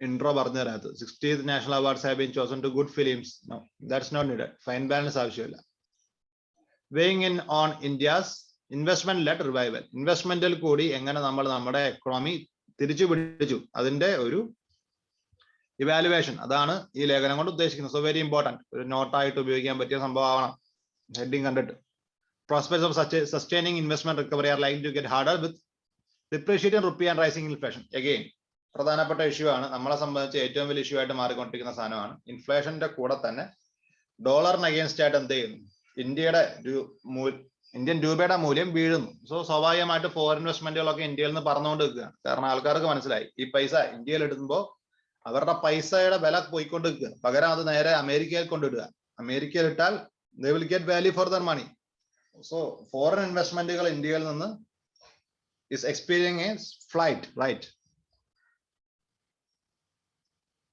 ഇൻട്രോ പറഞ്ഞു തരാത്തത്. 60th national awards have been chosen to good films. No, that's not needed. Fine balance ആവശ്യമില്ല. Weighing in on India's investment-led revival. ഇൻവെസ്റ്റ്മെന്റിൽ കൂടി എങ്ങനെ നമ്മൾ നമ്മുടെ എക്കണോമി തിരിച്ചു പിടിച്ചു, അതിന്റെ ഒരു ഇവാലുവേഷൻ, അതാണ് ഈ ലേഖനം കൊണ്ട് ഉദ്ദേശിക്കുന്നത്. സോ വെരി ഇമ്പോർട്ടന്റ്, ഒരു നോട്ടായിട്ട് ഉപയോഗിക്കാൻ പറ്റിയ സംഭവമാവണം. ഹെഡിങ് കണ്ടിട്ട് prospects of sustaining investment recovery are likely to get harder with depreciating rupee and rising inflation. Again, പ്രധാനപ്പെട്ട ഇഷ്യൂ ആണ്, നമ്മളെ സംബന്ധിച്ച് ഏറ്റവും വലിയ ഇഷ്യൂ ആയിട്ട് മാറിക്കൊണ്ടിരിക്കുന്ന സാധനമാണ്. ഇൻഫ്ലേഷന്റെ കൂടെ തന്നെ ഡോളറിന് അഗേൻസ്റ്റ് ആയിട്ട് എന്ത് ചെയ്യുന്നു, ഇന്ത്യൻ രൂപയുടെ മൂല്യം വീഴുന്നു. സോ സ്വാഭാവികമായിട്ട് ഫോറിൻ ഇൻവെസ്റ്റ്മെന്റുകളൊക്കെ ഇന്ത്യയിൽ നിന്ന് പറന്നുകൊണ്ട് നിൽക്കുകയാണ്. കാരണം ആൾക്കാർക്ക് മനസ്സിലായി ഈ പൈസ ഇന്ത്യയിൽ ഇടുമ്പോൾ അവരുടെ പൈസയുടെ വില പോയിക്കൊണ്ടിരിക്കുക, പകരം അത് നേരെ അമേരിക്കയിൽ കൊണ്ടിടുക. അമേരിക്കയിൽ ഇട്ടാൽ they will get value for their money. So foreign ഇൻവെസ്റ്റ്മെന്റുകൾ ഇന്ത്യയിൽ നിന്ന് is experiencing a flight, right?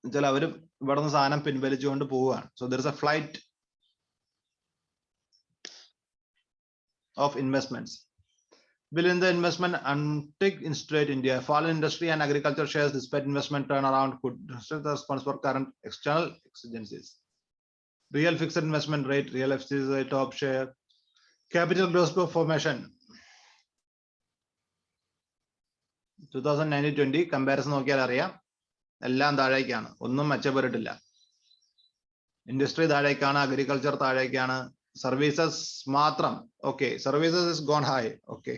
So there is a flight of investments. Will in the investment untick in straight India, fall in industry and agriculture shares despite investment turnaround could the response for current external exigencies. Real fixed investment rate, real FC's top share, capital growth formation. 2019-20 comparison നോക്കിയാൽ അറിയാം എല്ലാം താഴേക്കാണ് ഒന്നും മെച്ചപ്പെട്ടിട്ടില്ല industry താഴേക്കാണ് agriculture താഴേക്കാണ് services മാത്രം okay services is gone high okay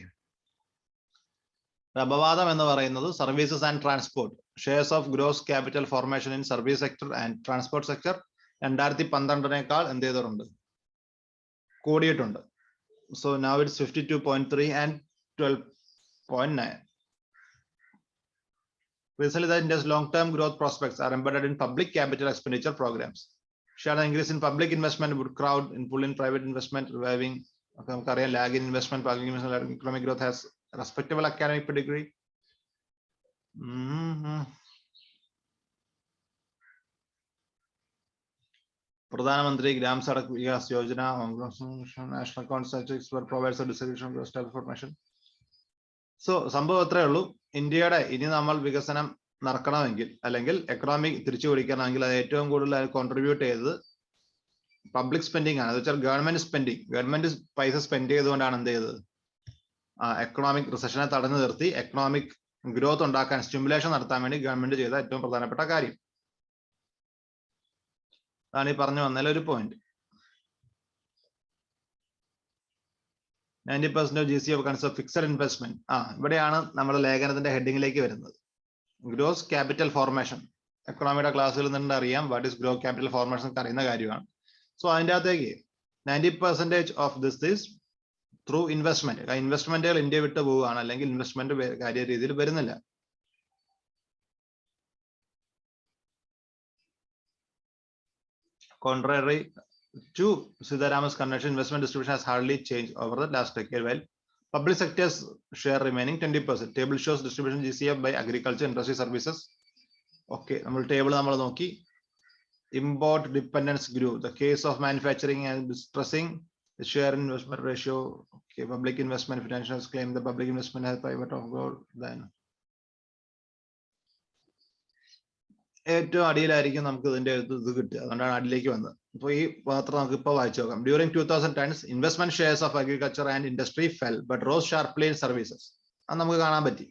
അപവാദം എന്ന് പറയുന്നത് services and transport shares of gross capital formation in service sector and transport sector 2012 എന്ത് ചെയ്തിട്ടുണ്ട് കൂടിയിട്ടുണ്ട് so now it's 52.3 and 12.9. Recently, the India's long-term growth prospects are embedded in public capital expenditure programs. Shall an increase in public investment would crowd in pull in private investment, reviving lag in investment, public investment, economic growth has a respectable academic pedigree. Pradhan Mantri Gram Sadak Vikas Yojana, National Account Statistics provides a distribution of type of information. So, സംഭവം അത്രേ ഉള്ളൂ ഇന്ത്യയുടെ ഇനി നമ്മൾ വികസനം നടക്കണമെങ്കിൽ അല്ലെങ്കിൽ economic തിരിച്ചു പിടിക്കണമെങ്കിൽ അത് ഏറ്റവും കൂടുതൽ കോൺട്രിബ്യൂട്ട് ചെയ്തത് പബ്ലിക് സ്പെൻഡിങ് ആണ്. എന്ന് വെച്ചാൽ ഗവൺമെന്റ് സ്പെൻഡിങ്, ഗവൺമെന്റ് പൈസ സ്പെൻഡ് ചെയ്തുകൊണ്ടാണ് എന്ത് ചെയ്തത് എക്കണോമിക് റിസഷനെ തടഞ്ഞു നിർത്തി എക്കണോമിക് ഗ്രോത്ത് ഉണ്ടാക്കാൻ സ്റ്റിമുലേഷൻ നടത്താൻ വേണ്ടി ഗവൺമെന്റ് ചെയ്ത ഏറ്റവും പ്രധാനപ്പെട്ട കാര്യം. അതാണ് ഈ പറഞ്ഞു വന്നതിൽ ഒരു point. 90% of GCF consists of fixed investment. ഇവിടെയാണ് നമ്മുടെ ലേഖനത്തിന്റെ ഹെഡിങ്ങിലേക്ക് വരുന്നത്. ഗ്രോസ് ക്യാപിറ്റൽ ഫോർമേഷൻ എക്കണോമിയുടെ ക്ലാസ്സുകളിൽ നിന്ന് അറിയാം what is gross capital formation അറിയുന്ന കാര്യമാണ്. സോ അതിൻ്റെ അകത്തേക്ക് 90% of this is through investment. ഇൻവെസ്റ്റ്മെന്റുകൾ ഇന്ത്യ വിട്ട് പോവുകയാണ് അല്ലെങ്കിൽ ഇൻവെസ്റ്റ്മെന്റ് കാര്യ രീതിയിൽ വരുന്നില്ല. Contrary to Siddharama's convention, investment distribution has hardly changed over the last decade, while public sector's share remaining 20%. Table shows distribution GCF by agriculture, industry, services. Okay, നമ്മൾ table നമ്മൾ നോക്കി. Import dependence grew. The case of manufacturing and stressing the share investment ratio. Okay, public investment financials claim the public investment has private of gold. Then ഏറ്റവും അടിയിലായിരിക്കും നമുക്ക് ഇതിന്റെ ഇത് കിട്ടുക. അതുകൊണ്ടാണ് അടിയിലേക്ക് വന്നത്. അപ്പോൾ ഈ പത്രം നമുക്ക് ഇപ്പോൾ വായിച്ചു നോക്കാം. During 2010s investment shares of agriculture and industry fell but rose sharply in services. അത് നമുക്ക് കാണാൻ പറ്റി.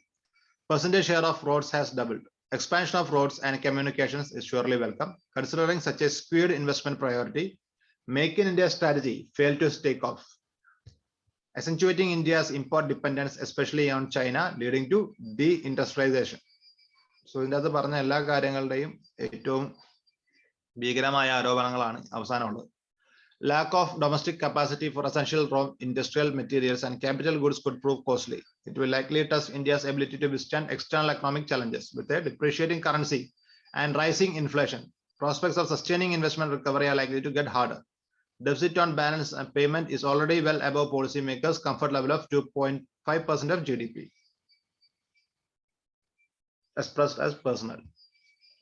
Percentage share of roads has doubled. Expansion of roads and communications is surely welcome. Considering such a squeezed investment priority, make in India strategy fail to take off, accentuating India's import dependence especially on China, leading to de-industrialization. So ഇതിൻ്റെ അകത്ത് പറഞ്ഞ എല്ലാ കാര്യങ്ങളുടെയും ഏറ്റവും ഭീകരമായ ആരോപണങ്ങളാണ് അവസാനമുള്ളത്. Lack of domestic capacity for essential raw industrial materials and capital goods could prove costly. It will likely test India's ability to withstand external economic challenges. With a depreciating currency and rising inflation, prospects of sustaining investment recovery are likely to get harder. Deficit on balance and payment is already well above policymakers' comfort level of 2.5% of GDP. Expressed as personal.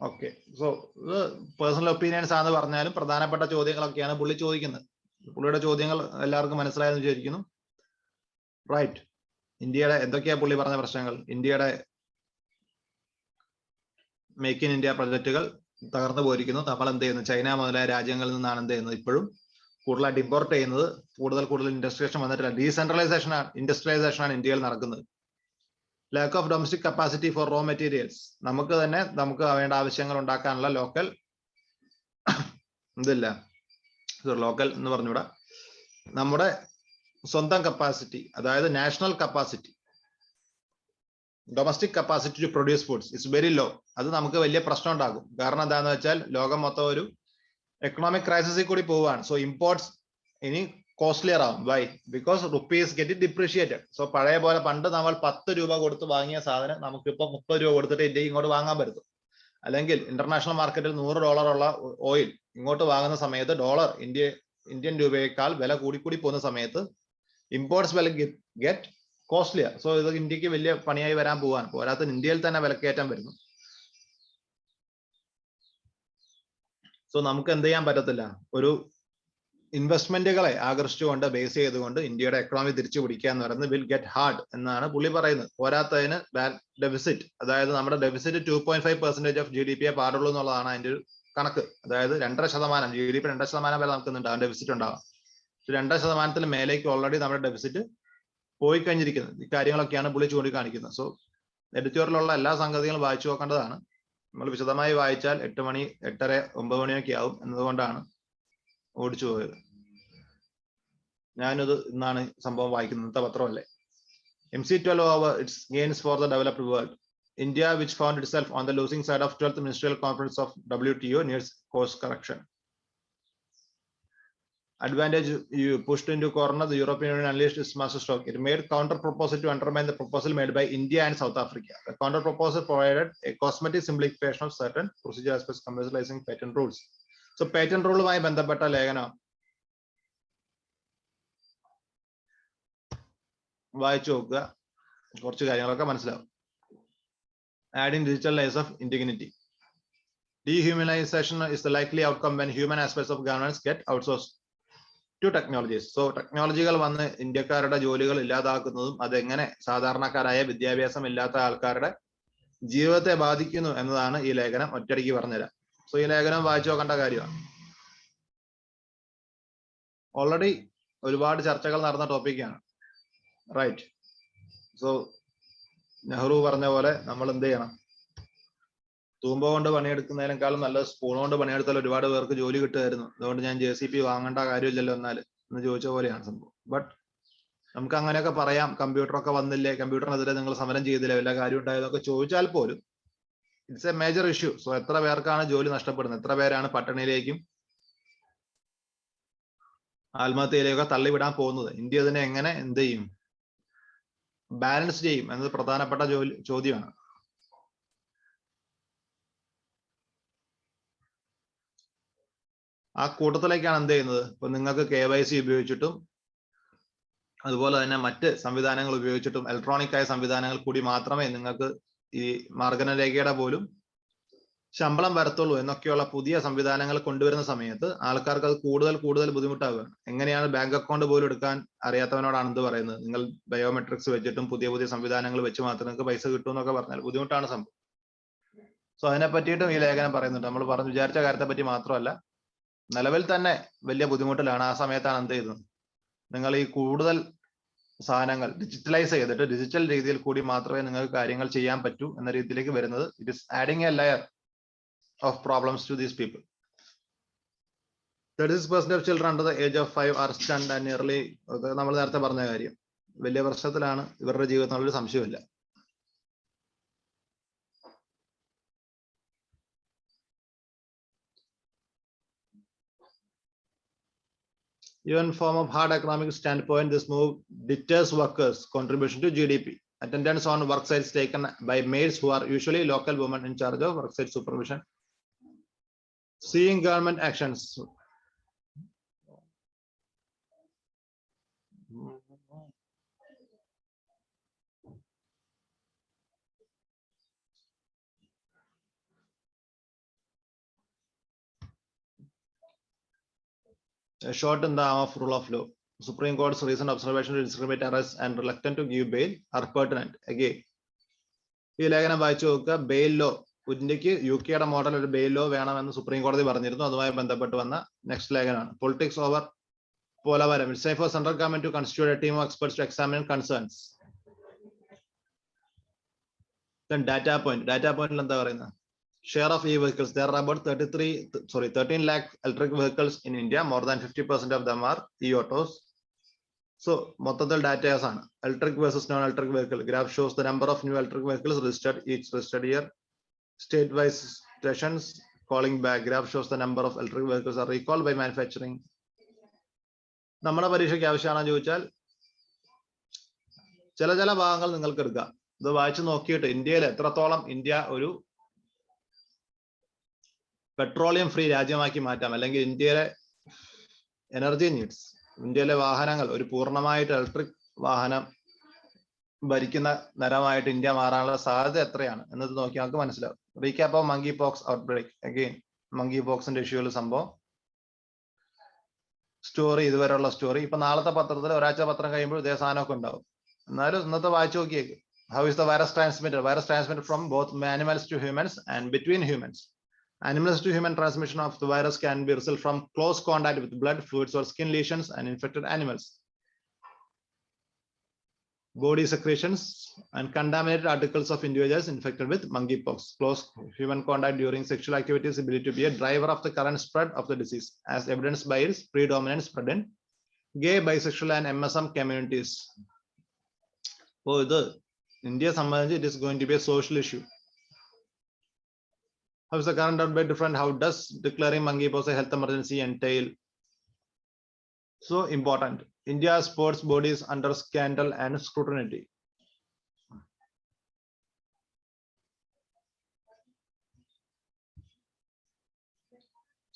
Okay, so ഇത് personal opinions ആണെന്ന് പറഞ്ഞാലും പ്രധാനപ്പെട്ട ചോദ്യങ്ങളൊക്കെയാണ് പുള്ളി ചോദിക്കുന്നത്. പുള്ളിയുടെ ചോദ്യങ്ങൾ എല്ലാവർക്കും മനസ്സിലായെന്ന് വിചാരിക്കുന്നു. റൈറ്റ്, ഇന്ത്യയുടെ എന്തൊക്കെയാ പുള്ളി പറഞ്ഞ പ്രശ്നങ്ങൾ? ഇന്ത്യയുടെ മേക്ക് ഇൻ ഇന്ത്യ പ്രൊജക്റ്റുകൾ തകർന്നു പോയിരിക്കുന്നു. നമ്മൾ എന്ത് ചെയ്യുന്നു? ചൈന മുതലായ രാജ്യങ്ങളിൽ നിന്നാണ് എന്ത് ചെയ്യുന്നത്? ഇപ്പോഴും കൂടുതലായിട്ട് ഇമ്പോർട്ട് ചെയ്യുന്നത്. കൂടുതൽ ഇൻഡസ്ട്രിയേഷൻ വന്നിട്ടില്ല. ഇൻഡസ്ട്രിയലൈസേഷൻ ആണ് ഇന്ത്യയിൽ നടക്കുന്നത്. Lack of domestic capacity for raw materials. നമുക്ക് വേണ്ട ആവശ്യങ്ങൾ ഉണ്ടാക്കാനുള്ള ലോക്കൽ ഇതില്ല. ലോക്കൽ എന്ന് പറഞ്ഞൂടാ, നമ്മുടെ സ്വന്തം കപ്പാസിറ്റി, അതായത് national capacity, domestic capacity to produce foods it's very low. അത് നമുക്ക് വലിയ പ്രശ്നം ഉണ്ടാകും. കാരണം എന്താണെന്ന് വെച്ചാൽ ലോകം മൊത്തം ഒരു എക്കണോമിക് ക്രൈസിസിൽ കൂടി പോവുകയാണ്. സോ ഇമ്പോർട്ട്സ് ഇനി കോസ്റ്റ്ലിയർ ആവും. Why? Because rupees get depreciated. So പഴയ പോലെ പണ്ട് നമ്മൾ 10 രൂപ കൊടുത്ത് വാങ്ങിയ സാധനം നമുക്കിപ്പോൾ 30 രൂപ കൊടുത്തിട്ട് ഇന്ത്യക്ക് ഇങ്ങോട്ട് വാങ്ങാൻ പറ്റും. അല്ലെങ്കിൽ ഇന്റർനാഷണൽ മാർക്കറ്റിൽ $100 ഉള്ള ഓയിൽ ഇങ്ങോട്ട് വാങ്ങുന്ന സമയത്ത് ഡോളർ ഇന്ത്യൻ രൂപയേക്കാൾ വില കൂടി പോകുന്ന സമയത്ത് ഇമ്പോർട്ട്സ് വിൽ ഗെറ്റ് കോസ്റ്റ്ലിയാണ്. സോ ഇത് ഇന്ത്യക്ക് വലിയ പണിയായി വരാൻ പോവാൻ പോരാത്ത ഇന്ത്യയിൽ തന്നെ വിലക്കയറ്റം വരുന്നു. സോ നമുക്ക് എന്ത് ചെയ്യാൻ പറ്റത്തില്ല, ഒരു ഇൻവെസ്റ്റ്മെന്റുകളെ ആകർഷിച്ചുകൊണ്ട് ബേസ് ചെയ്തുകൊണ്ട് ഇന്ത്യയുടെ എക്കണോമി തിരിച്ചു പിടിക്കുക എന്ന് പറയുന്നത് വിൽ ഗെറ്റ് ഹാർഡ് എന്നാണ് പുള്ളി പറയുന്നത്. പോരാത്തതിന് ഡെഫിസിറ്റ്, അതായത് നമ്മുടെ ഡെഫിസിറ്റ് 2.5% ഓഫ് GDP പാടുള്ളൂ എന്നുള്ളതാണ് അതിന്റെ ഒരു കണക്ക്. അതായത് 2.5% GDP 2% വരെ നമുക്ക് ഉണ്ടാകും ഡെഫിസിറ്റ് ഉണ്ടാവാം. 2% മേലേക്ക് ഓൾറെഡി നമ്മുടെ ഡെഫിസിറ്റ് പോയി കഴിഞ്ഞിരിക്കുന്നത്. ഈ കാര്യങ്ങളൊക്കെയാണ് പുള്ളി ചൂണ്ടിക്കാണിക്കുന്നത്. സോ എഡിറ്റോറിയലുള്ള എല്ലാ സംഗതികളും വായിച്ചു നോക്കേണ്ടതാണ്. നമ്മൾ വിശദമായി വായിച്ചാൽ 8 മണി 8:30 9 മണിയൊക്കെ ആവും എന്നതുകൊണ്ടാണ് ഓടിച്ചു പോയത്. ഞാനിത് ഇന്നാണ് സംഭവം വായിക്കുന്നത്, ഇന്നത്തെ പത്രമല്ലേ. MC12 over its gains for the developed world. India, which found itself on the losing side of 12th Ministerial Conference of WTO, needs course correction. Advantage you pushed into corner, the European Union unleashed its master stroke. It made counter proposal to undermine the proposal made by India and South Africa. The counter proposal provided a cosmetic simplification of certain procedure aspects commercializing patent rules. So patent rule മായി ബന്ധപ്പെട്ട ലേഖനം വായിച്ചു നോക്കുക, കുറച്ച് കാര്യങ്ങളൊക്കെ മനസ്സിലാവും. Adding digital layers of indignity. Dehumanization is the likely outcome when human aspects of governance get outsourced to technologies. So ടെക്നോളജികൾ വന്ന് ഇന്ത്യക്കാരുടെ ജോലികൾ ഇല്ലാതാക്കുന്നതും അതെങ്ങനെ സാധാരണക്കാരായ വിദ്യാഭ്യാസം ഇല്ലാത്ത ആൾക്കാരുടെ ജീവിതത്തെ ബാധിക്കുന്നു എന്നതാണ് ഈ ലേഖനം ഒറ്റയടിക്ക് പറഞ്ഞുതരാം. സോ ഈ ലേഖനം വായിച്ചു നോക്കേണ്ട കാര്യമാണ്. ഓൾറെഡി ഒരുപാട് ചർച്ചകൾ നടന്ന ടോപ്പിക്കാണ്, റൈറ്റ്. സോ നെഹ്റു പറഞ്ഞ പോലെ നമ്മൾ എന്ത് ചെയ്യണം, തൂമ്പ കൊണ്ട് പണിയെടുക്കുന്നതിനേക്കാളും നല്ല സ്പൂൺ കൊണ്ട് പണിയെടുത്താൽ ഒരുപാട് പേർക്ക് ജോലി കിട്ടുമായിരുന്നു. അതുകൊണ്ട് ഞാൻ JCB വാങ്ങേണ്ട കാര്യമില്ലല്ലോ എന്ന് ചോദിച്ച പോലെയാണ് സംഭവം. ബട്ട് നമുക്ക് അങ്ങനെയൊക്കെ പറയാം, കമ്പ്യൂട്ടറൊക്കെ വന്നില്ലേ, കമ്പ്യൂട്ടറിനെതിരെ നിങ്ങൾ സമരം ചെയ്തില്ലേ, വല്ല കാര്യം ഉണ്ടായതൊക്കെ ചോദിച്ചാൽ പോലും it's A major issue. So എത്ര പേർക്കാണ് ജോലി നഷ്ടപ്പെടുന്നത്, എത്ര പേരാണ് പട്ടിണിയിലേക്കും ആത്മഹത്യയിലേക്കൊക്കെ തള്ളിവിടാൻ പോകുന്നത്. ഇന്ത്യ ഇതിനെ എങ്ങനെ എന്ത് ചെയ്യും, ബാലൻസ് ചെയ്യും എന്നത് പ്രധാനപ്പെട്ട ചോദ്യമാണ്. ആ കൂട്ടത്തിലേക്കാണ് എന്ത് ചെയ്യുന്നത്, ഇപ്പൊ നിങ്ങൾക്ക് KYC ഉപയോഗിച്ചിട്ടും അതുപോലെ തന്നെ മറ്റ് സംവിധാനങ്ങൾ ഉപയോഗിച്ചിട്ടും ഇലക്ട്രോണിക് ആയ സംവിധാനങ്ങൾ കൂടി മാത്രമേ നിങ്ങൾക്ക് ഈ മാർഗനരേഖയുടെ പോലും ശമ്പളം വരത്തുള്ളൂ എന്നൊക്കെയുള്ള പുതിയ സംവിധാനങ്ങൾ കൊണ്ടുവരുന്ന സമയത്ത് ആൾക്കാർക്ക് അത് കൂടുതൽ ബുദ്ധിമുട്ടാവുകയാണ്. എങ്ങനെയാണ് ബാങ്ക് അക്കൗണ്ട് പോലും എടുക്കാൻ അറിയാത്തവനോടാണ് എന്ത് പറയുന്നത്, നിങ്ങൾ ബയോമെട്രിക്സ് വെച്ചിട്ടും പുതിയ സംവിധാനങ്ങൾ വെച്ച് മാത്രം നിങ്ങൾക്ക് പൈസ കിട്ടും എന്നൊക്കെ പറഞ്ഞാൽ ബുദ്ധിമുട്ടാണ് സംഭവം. സോ അതിനെ പറ്റിയിട്ടും ഈ ലേഖനം പറയുന്നുണ്ട്. നമ്മൾ വിചാരിച്ച കാര്യത്തെ പറ്റി മാത്രമല്ല, നിലവിൽ തന്നെ വലിയ ബുദ്ധിമുട്ടിലാണ്. ആ സമയത്താണ് എന്ത് ചെയ്യുന്നത്, നിങ്ങൾ ഈ കൂടുതൽ സാധനങ്ങൾ ഡിജിറ്റലൈസ് ചെയ്തിട്ട് ഡിജിറ്റൽ രീതിയിൽ കൂടി മാത്രമേ നിങ്ങൾക്ക് കാര്യങ്ങൾ ചെയ്യാൻ പറ്റൂ എന്ന രീതിയിലേക്ക് വരുന്നത്. It is adding A layer of problems to these people. 36% of children under the age of 5 are stunned and nearly, നമ്മൾ നേരത്തെ പറഞ്ഞ കാര്യം, വലിയ പ്രശ്നത്തിലാണ് ഇവരുടെ ജീവിതത്തിനുള്ള ഒരു സംശയമില്ല. Even from a hard economic standpoint, this move deters workers' contribution to GDP. Attendance on work sites taken by maids who are usually local women in charge of work site supervision. Seeing government actions. A shot in the arm of rule of law. Supreme Court's recent observation to discriminate arrests and reluctant to give bail are pertinent. Again, ഈ ലേഖനം വായിച്ചു നോക്കുക. Bail law, ഇന്ത്യക്ക് UK model ഒരു bail law വേണമെന്ന് supreme കോടതി പറഞ്ഞിരുന്നു. അതുമായി ബന്ധപ്പെട്ട് വന്ന നെക്സ്റ്റ് ലേഖനമാണ്. Politics over Polavaram. It's safe for central government to constitute a team of experts to examine concerns. Then data point. Data point എന്താ പറയുന്നത്? Share of e-vehicles. There are about 13 lakh electric vehicles in India. More than 50% of them are e-autos. So മൊത്തത്തിൽ ഡാറ്റേഴ്സ് ആണ്. Electric versus non-electric vehicle. Graph shows the number of new electric vehicles registered each registered year. State-wise stations calling back. Graph shows the number of electric vehicles are recalled by manufacturing. നമ്മുടെ പരീക്ഷയ്ക്ക് ആവശ്യമാണെന്ന് ചോദിച്ചാൽ ചില ഭാഗങ്ങൾ നിങ്ങൾക്ക് എടുക്കാം. ഇത് വായിച്ചു നോക്കിയിട്ട് ഇന്ത്യയിൽ എത്രത്തോളം ഇന്ത്യ ഒരു പെട്രോളിയം ഫ്രീ രാജ്യമാക്കി മാറ്റാം, അല്ലെങ്കിൽ ഇന്ത്യയിലെ എനർജി നീഡ്സ്, ഇന്ത്യയിലെ വാഹനങ്ങൾ ഒരു പൂർണ്ണമായിട്ട് ഇലക്ട്രിക് വാഹനം ഭരിക്കുന്ന നരമായിട്ട് ഇന്ത്യ മാറാനുള്ള സാധ്യത എത്രയാണ് എന്നത് നോക്കി നമുക്ക് മനസ്സിലാവും. Recap of monkey pox outbreak. Again monkey പോക്സിന്റെ ഇഷ്യൂകൾ സംഭവം, സ്റ്റോറി, ഇതുവരെയുള്ള സ്റ്റോറി. ഇപ്പൊ നാളത്തെ പത്രത്തിൽ ഒരാഴ്ച പത്രം കഴിയുമ്പോൾ ഇതേ സാധനമൊക്കെ ഉണ്ടാവും. എന്നാലും ഇന്നത്തെ വായിച്ചു നോക്കിയേക്ക്. How is the virus transmitted? Virus transmitted from both animals to humans and between humans. Animals to human transmission of the virus can be result from close contact with blood, fluids, or skin lesions and infected animals. Body secretions and contaminated articles of individuals infected with monkeypox. Close human contact during sexual activity is believed to be a driver of the current spread of the disease, as evidenced by its predominant spread in gay, bisexual, and MSM communities. Oh, India സംബന്ധിച്ച് it is going to be a social issue. How is the current outbreak different? How does declaring monkeypox a health emergency entail? So important. India's sports bodies under scandal and scrutiny.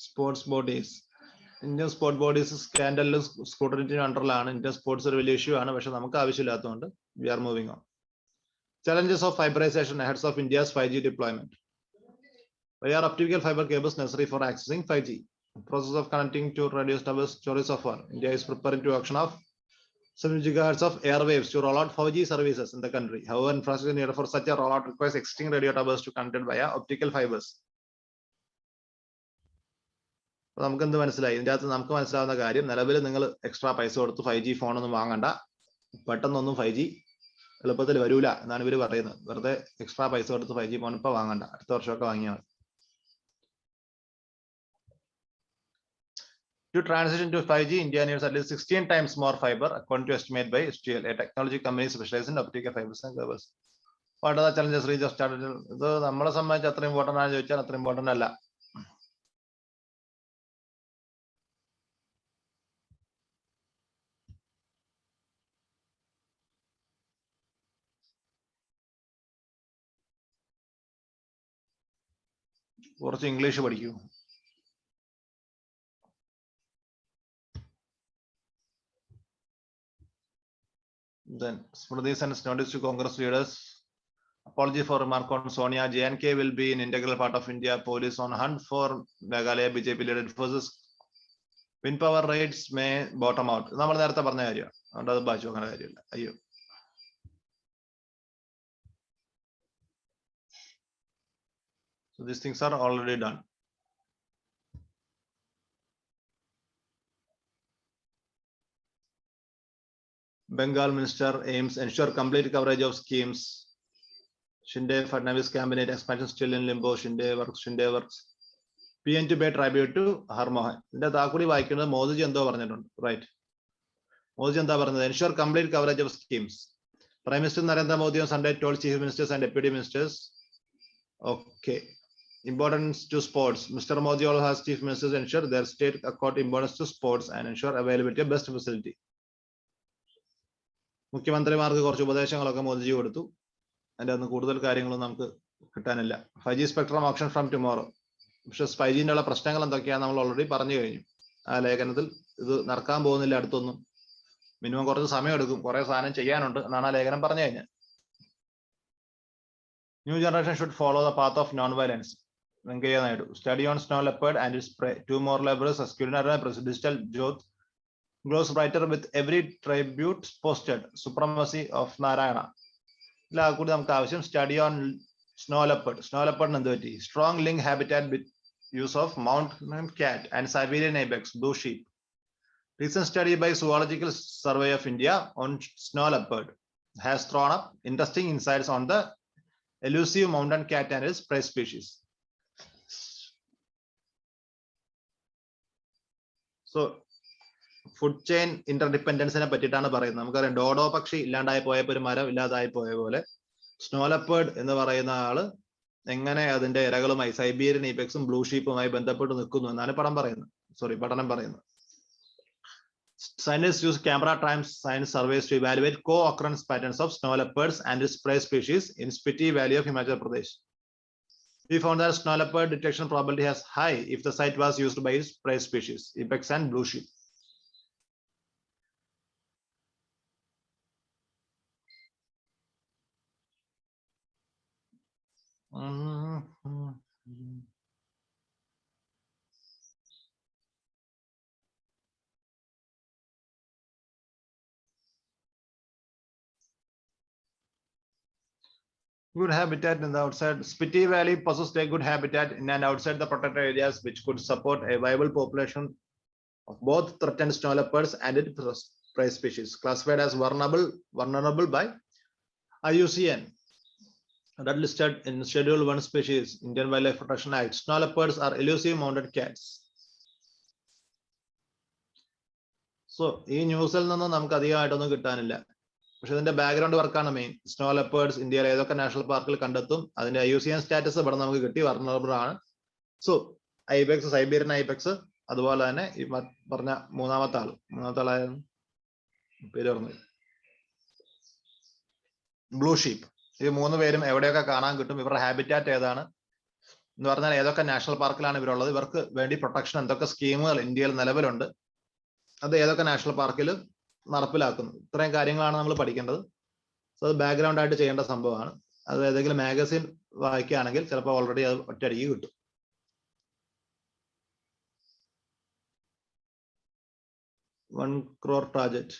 Sports bodies. Indian sport bodies scandal scrutiny underലാണ്. Indian sports ഒരു വലിയ issue ആണ്, പക്ഷെ നമുക്ക് ആവശ്യമില്ലാത്തതുകൊണ്ട് we are moving on. Challenges of fiberization ahead of India's 5G deployment. Why are optical fiber cables necessary for accessing 5G? The process of connecting to radio towers stories of war. India is preparing to auction of 7 gigahertz of airwaves to roll out 5G services in the country. However, infrastructure needed for such a rollout requires existing radio towers to connect via optical fibers. നമുക്ക് എന്ത് മനസ്സിലായി? ഇതിന്റെ അകത്ത് നമുക്ക് മനസ്സിലാവുന്ന കാര്യം, നിലവിൽ നിങ്ങൾ എക്സ്ട്രാ പൈസ കൊടുത്ത് 5G ഫോണൊന്നും വാങ്ങണ്ട, പെട്ടെന്നൊന്നും 5G എളുപ്പത്തിൽ വരൂല എന്നാണ് ഇവർ പറയുന്നത്. വെറുതെ എക്സ്ട്രാ പൈസ കൊടുത്ത് 5G ഫോൺ ഇപ്പൊ വാങ്ങണ്ട, അടുത്ത വർഷമൊക്കെ വാങ്ങിയാൽ മതി. To transition to 5G, India needs at least 16 times more fiber, according to estimate by STL, a technology company specialized in optical fibers and cables. What are the challenges reach of started? ഇത് നമ്മളെ സംബന്ധിച്ച് അത്ര important ആണെന്ന് ചോദിച്ചാൽ അത്ര important അല്ല. കുറച്ച് English പഠിക്കൂ. Then Smriti sends notice to Congress leaders. Apology for remark on Sonia. J&K will be an integral part of India. Police on hunt for Meghalaya BJP led forces. Wind power rates may bottom out. നമ്മൾ നേരത്തെ പറഞ്ഞ കാര്യമാണ്, അതുകൊണ്ട് അത് ബാക്കി നോക്കേണ്ട കാര്യമില്ല. അയ്യോ, so these things are already done. Bengal minister aims ensure complete coverage of schemes. Shinde Fadnavis cabinet expansion still in limbo. Shinde works. PN to pay tribute to Harmohan. ഇതിന്റെ താക്കൂടി വായിക്കുന്നത് മോദിജി എന്തോ പറഞ്ഞിട്ടുണ്ട്, റൈറ്റ്? മോദിജി എന്താ പറഞ്ഞത്? ensure complete coverage of schemes. Prime Minister Narendra Modi on Sunday told chief ministers and deputy ministers, okay, importance to sports. Mr. Modi also has chief ministers ensure their state accord importance to sports and ensure availability of best facility. മുഖ്യമന്ത്രിമാർക്ക് കുറച്ച് ഉപദേശങ്ങളൊക്കെ മോദിജി കൊടുത്തു. അതിൻ്റെ അന്ന് കൂടുതൽ കാര്യങ്ങളും നമുക്ക് കിട്ടാനില്ല. 5G spectrum option from tomorrow. പക്ഷെ 5Gന്റെ ഉള്ള പ്രശ്നങ്ങൾ എന്തൊക്കെയാണ് നമ്മൾ ഓൾറെഡി പറഞ്ഞു കഴിഞ്ഞു ആ ലേഖനത്തിൽ. ഇത് നടക്കാൻ പോകുന്നില്ല അടുത്തൊന്നും, മിനിമം കുറച്ച് സമയം എടുക്കും, കുറെ സാധനം ചെയ്യാനുണ്ട് എന്നാണ് ആ ലേഖനം പറഞ്ഞു കഴിഞ്ഞത്. New generation should follow the path of non violence. Venkaiah Naidu. Study on snow leopard and it's prey. 2 more laborers rescued. Digital Jyoth glows brighter with every tribute posted. Supremacy of Narayana. ഇല്ല കൂടി നമുക്ക് ആവശ്യം. Study on snow leopard. Snow ലെപ്പേർഡിന് എന്ത് പറ്റി? Strong link habitat with use of mountain cat and Siberian ibex, blue sheep. Recent study by Zoological Survey of India on snow leopard has thrown up interesting insights on the elusive mountain cat and its prey species. So food chain ഇന്റർഡിപെൻഡൻസിനെ പറ്റിയിട്ടാണ് പറയുന്നത്. നമുക്കറിയാം dodo പക്ഷി ഇല്ലാണ്ടായി പോയപ്പോൾ ഒരു മരം ഇല്ലാതായി പോയ പോലെ സ്നോ ലെപ്പേർഡ് എന്ന് പറയുന്ന ആള് എങ്ങനെ അതിന്റെ ഇരകളുമായി സൈബീരിയൻ ഈപെക്സും ബ്ലൂ ഷീപ്പുമായി ബന്ധപ്പെട്ട് നിൽക്കുന്നു എന്നാണ് പഠനം പറയുന്നത്. Scientists use camera time science surveys to evaluate co-occurrence patterns of snow leopards and its prey species in Spiti Valley of Himachal Pradesh. We found that snow leopard detection probability has high if the site was used by its prey species, ibex and blue sheep. Good habitat in the outside. Spiti Valley possessed a good habitat in and outside the protected areas, which could support a viable population of both threatened snow leopards and its prey species, classified as vulnerable by IUCN. That listed in Schedule 1 species, Indian Wildlife Protection Act. Snow leopards are elusive mounted cats. So, in news, പക്ഷെ ഇതിന്റെ background വർക്കാണ് main. Snow leopards ഇന്ത്യയിലെ ഏതൊക്കെ national പാർക്കിൽ കണ്ടെത്തും, അതിന്റെ IUCN status ഇവിടെ നമുക്ക് കിട്ടി, വർണറബിൾ ആണ്. സോ ഐബെക്സ്, സൈബീരിയൻ ഐബെക്സ്, അതുപോലെ തന്നെ ഈ പറഞ്ഞ മൂന്നാമത്തെ ആളായിരുന്നു പേര് പറഞ്ഞു, ബ്ലൂ ഷീപ്പ്. ഈ മൂന്ന് പേരും എവിടെയൊക്കെ കാണാൻ കിട്ടും, ഇവരുടെ ഹാബിറ്റാറ്റ് ഏതാണ് എന്ന് പറഞ്ഞാൽ ഏതൊക്കെ നാഷണൽ പാർക്കിലാണ് ഇവരുള്ളത്, ഇവർക്ക് വേണ്ടി പ്രൊട്ടക്ഷൻ എന്തൊക്കെ സ്കീമുകൾ ഇന്ത്യയിൽ നിലവിലുണ്ട്, അത് ഏതൊക്കെ നാഷണൽ പാർക്കിൽ നടപ്പിലാക്കുന്നു. ഇത്രയും കാര്യങ്ങളാണ് നമ്മൾ പഠിക്കേണ്ടത്. സോ അത് ബാക്ക്ഗ്രൗണ്ട് ആയിട്ട് ചെയ്യേണ്ട സംഭവമാണ്. അത് ഏതെങ്കിലും മാഗസിൻ വായിക്കുകയാണെങ്കിൽ ചിലപ്പോൾ ഓൾറെഡി അത് ഒറ്റയടിക്ക് കിട്ടും. $1 crore target.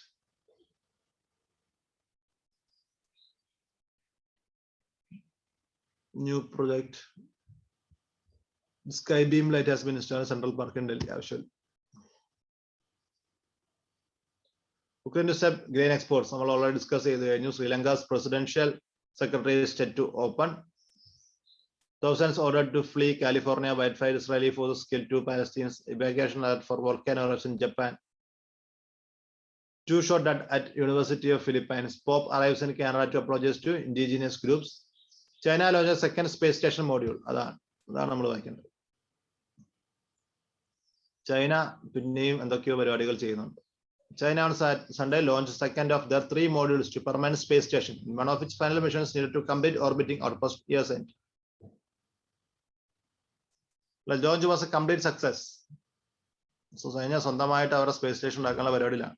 New project. Sky beam light has been installed in Central Park in Delhi. Actually. Ukraine to step grain exports. We already discussed the new Sri Lanka's presidential secretary is set to open. Thousands ordered to flee California. Wildfire Israeli forces killed 2 Palestinians. Evacuation alert for volcano eruption in Japan. 2 shot at University of Philippines. Pope arrives in Canada to apologize to indigenous groups. China launches second space station module. അതാണ് നമ്മൾ വായിക്കേണ്ടത്. China പിന്നെയും എന്തൊക്കെയോ പരിപാടികൾ ചെയ്യുന്നുണ്ട്. China on Sunday launched second of their 3 modules to permanent space station. One of its final missions needed to complete orbiting outpost years end. The launch was a complete success. So China സ്വന്തമായിട്ട് അവരുടെ space station ഉണ്ടാക്കാനുള്ള പരിപാടിയിലാണ്.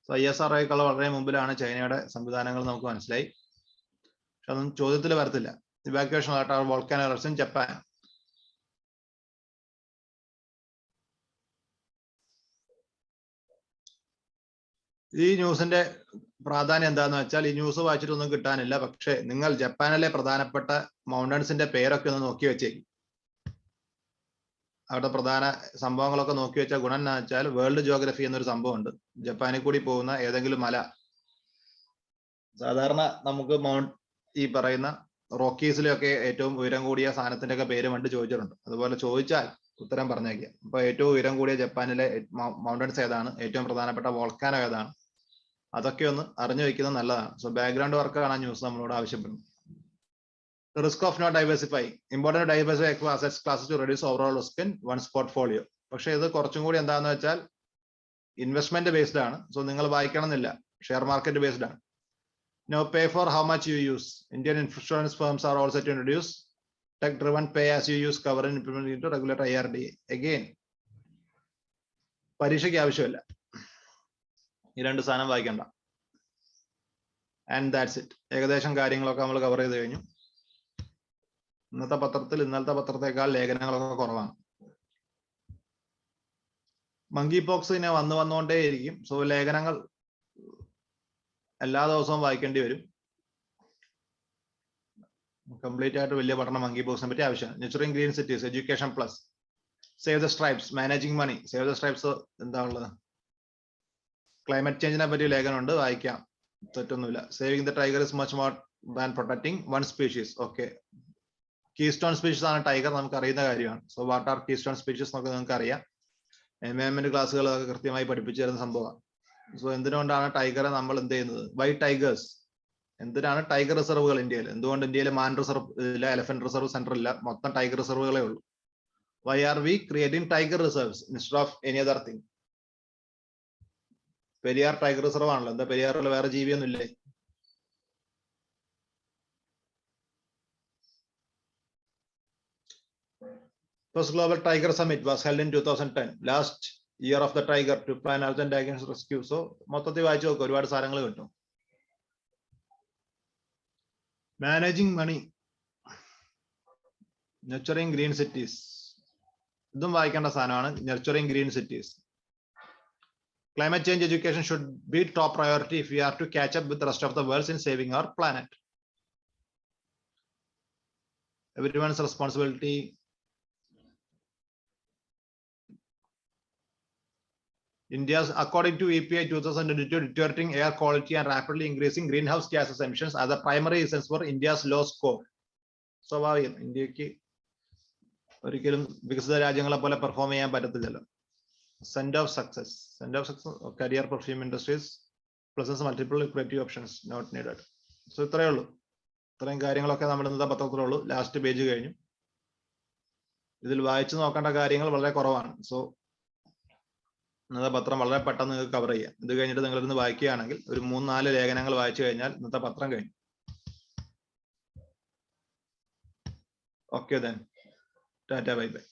So ISROയേക്കാൾ വളരെ മുമ്പിലാണ് ചൈനയുടെ സംവിധാനങ്ങൾ നമുക്ക് മനസ്സിലായി. പക്ഷെ അതൊന്നും ചോദ്യത്തിൽ വരത്തില്ല. ഇവാക്യുവേഷൻ ആയിട്ട് വോൾക്കാനോ എറപ്ഷൻ ജപ്പാൻ. ഈ ന്യൂസിന്റെ പ്രാധാന്യം എന്താന്ന് വെച്ചാൽ, ഈ ന്യൂസ് വായിച്ചിട്ടൊന്നും കിട്ടാനില്ല. പക്ഷെ നിങ്ങൾ ജപ്പാനിലെ പ്രധാനപ്പെട്ട മൗണ്ടൻസിന്റെ പേരൊക്കെ ഒന്ന് നോക്കി വെച്ചേക്കും. അവിടെ പ്രധാന സംഭവങ്ങളൊക്കെ നോക്കി വെച്ചാൽ ഗുണം എന്ന് വെച്ചാൽ, വേൾഡ് ജിയോഗ്രഫി എന്നൊരു സംഭവമുണ്ട്. ജപ്പാനിൽ കൂടി പോകുന്ന ഏതെങ്കിലും മല, സാധാരണ നമുക്ക് ഈ പറയുന്ന റോക്കീസിലൊക്കെ ഏറ്റവും ഉയരം കൂടിയ സാധനത്തിന്റെ ഒക്കെ പേര് പണ്ട് ചോദിച്ചിട്ടുണ്ട്. അതുപോലെ ചോദിച്ചാൽ ഉത്തരം പറഞ്ഞേക്കുക. അപ്പൊ ഏറ്റവും ഉയരം കൂടിയ ജപ്പാനിലെ മൗണ്ടൻസ് ഏതാണ്, ഏറ്റവും പ്രധാനപ്പെട്ട വോൾക്കാനോ ഏതാണ്, അതൊക്കെ ഒന്ന് അറിഞ്ഞു വെക്കുന്നത് നല്ലതാണ്. സോ ബാക്ക്ഗ്രൗണ്ട് വർക്കാണ് ആ ന്യൂസ് നമ്മളോട് ആവശ്യപ്പെടുന്നത്. Risk of not diversifying. Important diversify assets classes to reduce overall risk in one's portfolio. പക്ഷെ ഇത് കുറച്ചും കൂടി എന്താന്ന് വെച്ചാൽ ഇൻവെസ്റ്റ്മെന്റ് ബേസ്ഡ് ആണ്. സോ നിങ്ങൾ വായിക്കണം എന്നില്ല, ഷെയർ മാർക്കറ്റ് ബേസ്ഡ് ആണ്. Now pay for how much you use. Indian insurance firms are also to introduce tech driven pay as you use cover and implement into regular IRDA. Again, പരീക്ഷയ്ക്ക് ആവശ്യമില്ല, ഈ 2 സാധനം വായിക്കണ്ട. And that's it. ഏകദേശം കാര്യങ്ങളൊക്കെ നമ്മൾ cover ചെയ്ത് കഴിഞ്ഞു. ഇന്നത്തെ പത്രത്തേക്കാൾ ലേഖനങ്ങളൊക്കെ കുറവാണ്. മങ്കി പോക്സ് ഇങ്ങനെ വന്നുകൊണ്ടേയിരിക്കും. സോ ലേഖനങ്ങൾ എല്ലാ ദിവസവും വായിക്കേണ്ടി വരും. കംപ്ലീറ്റ് ആയിട്ട് വലിയ പഠനം മങ്കി പോക്സിനെ പറ്റി ആവശ്യമാണ്. Nurturing green cities, education plus, save the stripes, managing money. Save the stripes എന്താ ഉള്ളത്, ക്ലൈമറ്റ് ചേഞ്ചിനെ പറ്റി ലേഖനമുണ്ട്, വായിക്കാം, തെറ്റൊന്നുമില്ല. Saving the tiger is much more than protecting one species. Okay, keystone species ആണ് ടൈഗർ, നമുക്ക് അറിയുന്ന കാര്യമാണ്. So what are keystone species എന്നൊക്കെ നിങ്ങൾക്ക് അറിയാം. എൻവയോൺമെന്റ് ക്ലാസ്സുകളൊക്കെ കൃത്യമായി പഠിപ്പിച്ചു തരുന്ന സംഭവമാണ്. സോ എന്തുകൊണ്ടാണ് ടൈഗറെ നമ്മൾ എന്ത് ചെയ്യുന്നത്, വൈ ടൈഗേഴ്സ്, എന്തിനാണ് ടൈഗർ റിസർവുകൾ ഇന്ത്യയിൽ, എന്തുകൊണ്ട് ഇന്ത്യയിൽ മാൻ റിസർവ് ഇല്ല, എലഫന്റ് റിസർവ് സെന്റർ ഇല്ല, മൊത്തം ടൈഗർ റിസർവുകളേ ഉള്ളൂ. Why are we creating tiger reserves instead of any other thing? Periyar tiger reserve ആണല്ലോ, എന്താ പെരിയാറിൽ വേറെ ജീവിയൊന്നും ഇല്ലേ? First Global Tiger Summit was held in 2010, last year of the tiger, to plan urgent against rescue. So മൊത്തത്തിൽ വായിച്ചു നോക്കുക, ഒരുപാട് സാധനങ്ങൾ കിട്ടും. Managing money, nurturing green cities, ഇതും വായിക്കേണ്ട സാധനമാണ്. Nurturing green cities Climate change education should be top priority if we are to catch up with the rest of the world in saving our planet. Everyone's responsibility. India's, according to EPA 2022, deteriorating air quality and rapidly increasing greenhouse gas emissions are the primary reasons for India's low score. സ്വാഭാവികം ഇന്ത്യക്ക് ഒരിക്കലും വികസിത രാജ്യങ്ങളെ പോലെ perform ചെയ്യാൻ പറ്റത്തില്ലല്ലോ. Center of success, career for film industries, plus multiple creative options not needed. So ഇത്രയേ ഉള്ളൂ. ഇത്രയും കാര്യങ്ങളൊക്കെ നമ്മുടെ ഇന്നത്തെ പത്രത്തിലുള്ളൂ. ലാസ്റ്റ് പേജ് കഴിഞ്ഞു. ഇതിൽ വായിച്ചു നോക്കേണ്ട കാര്യങ്ങൾ വളരെ കുറവാണ്. സോ ഇന്നത്തെ പത്രം വളരെ പെട്ടെന്ന് നിങ്ങൾക്ക് കവർ ചെയ്യാം. ഇത് കഴിഞ്ഞിട്ട് നിങ്ങൾ ഇന്ന് വായിക്കുകയാണെങ്കിൽ ഒരു 3-4 ലേഖനങ്ങൾ വായിച്ചു കഴിഞ്ഞാൽ ഇന്നത്തെ പത്രം കഴിഞ്ഞു. Okay then. Tata, bye bye.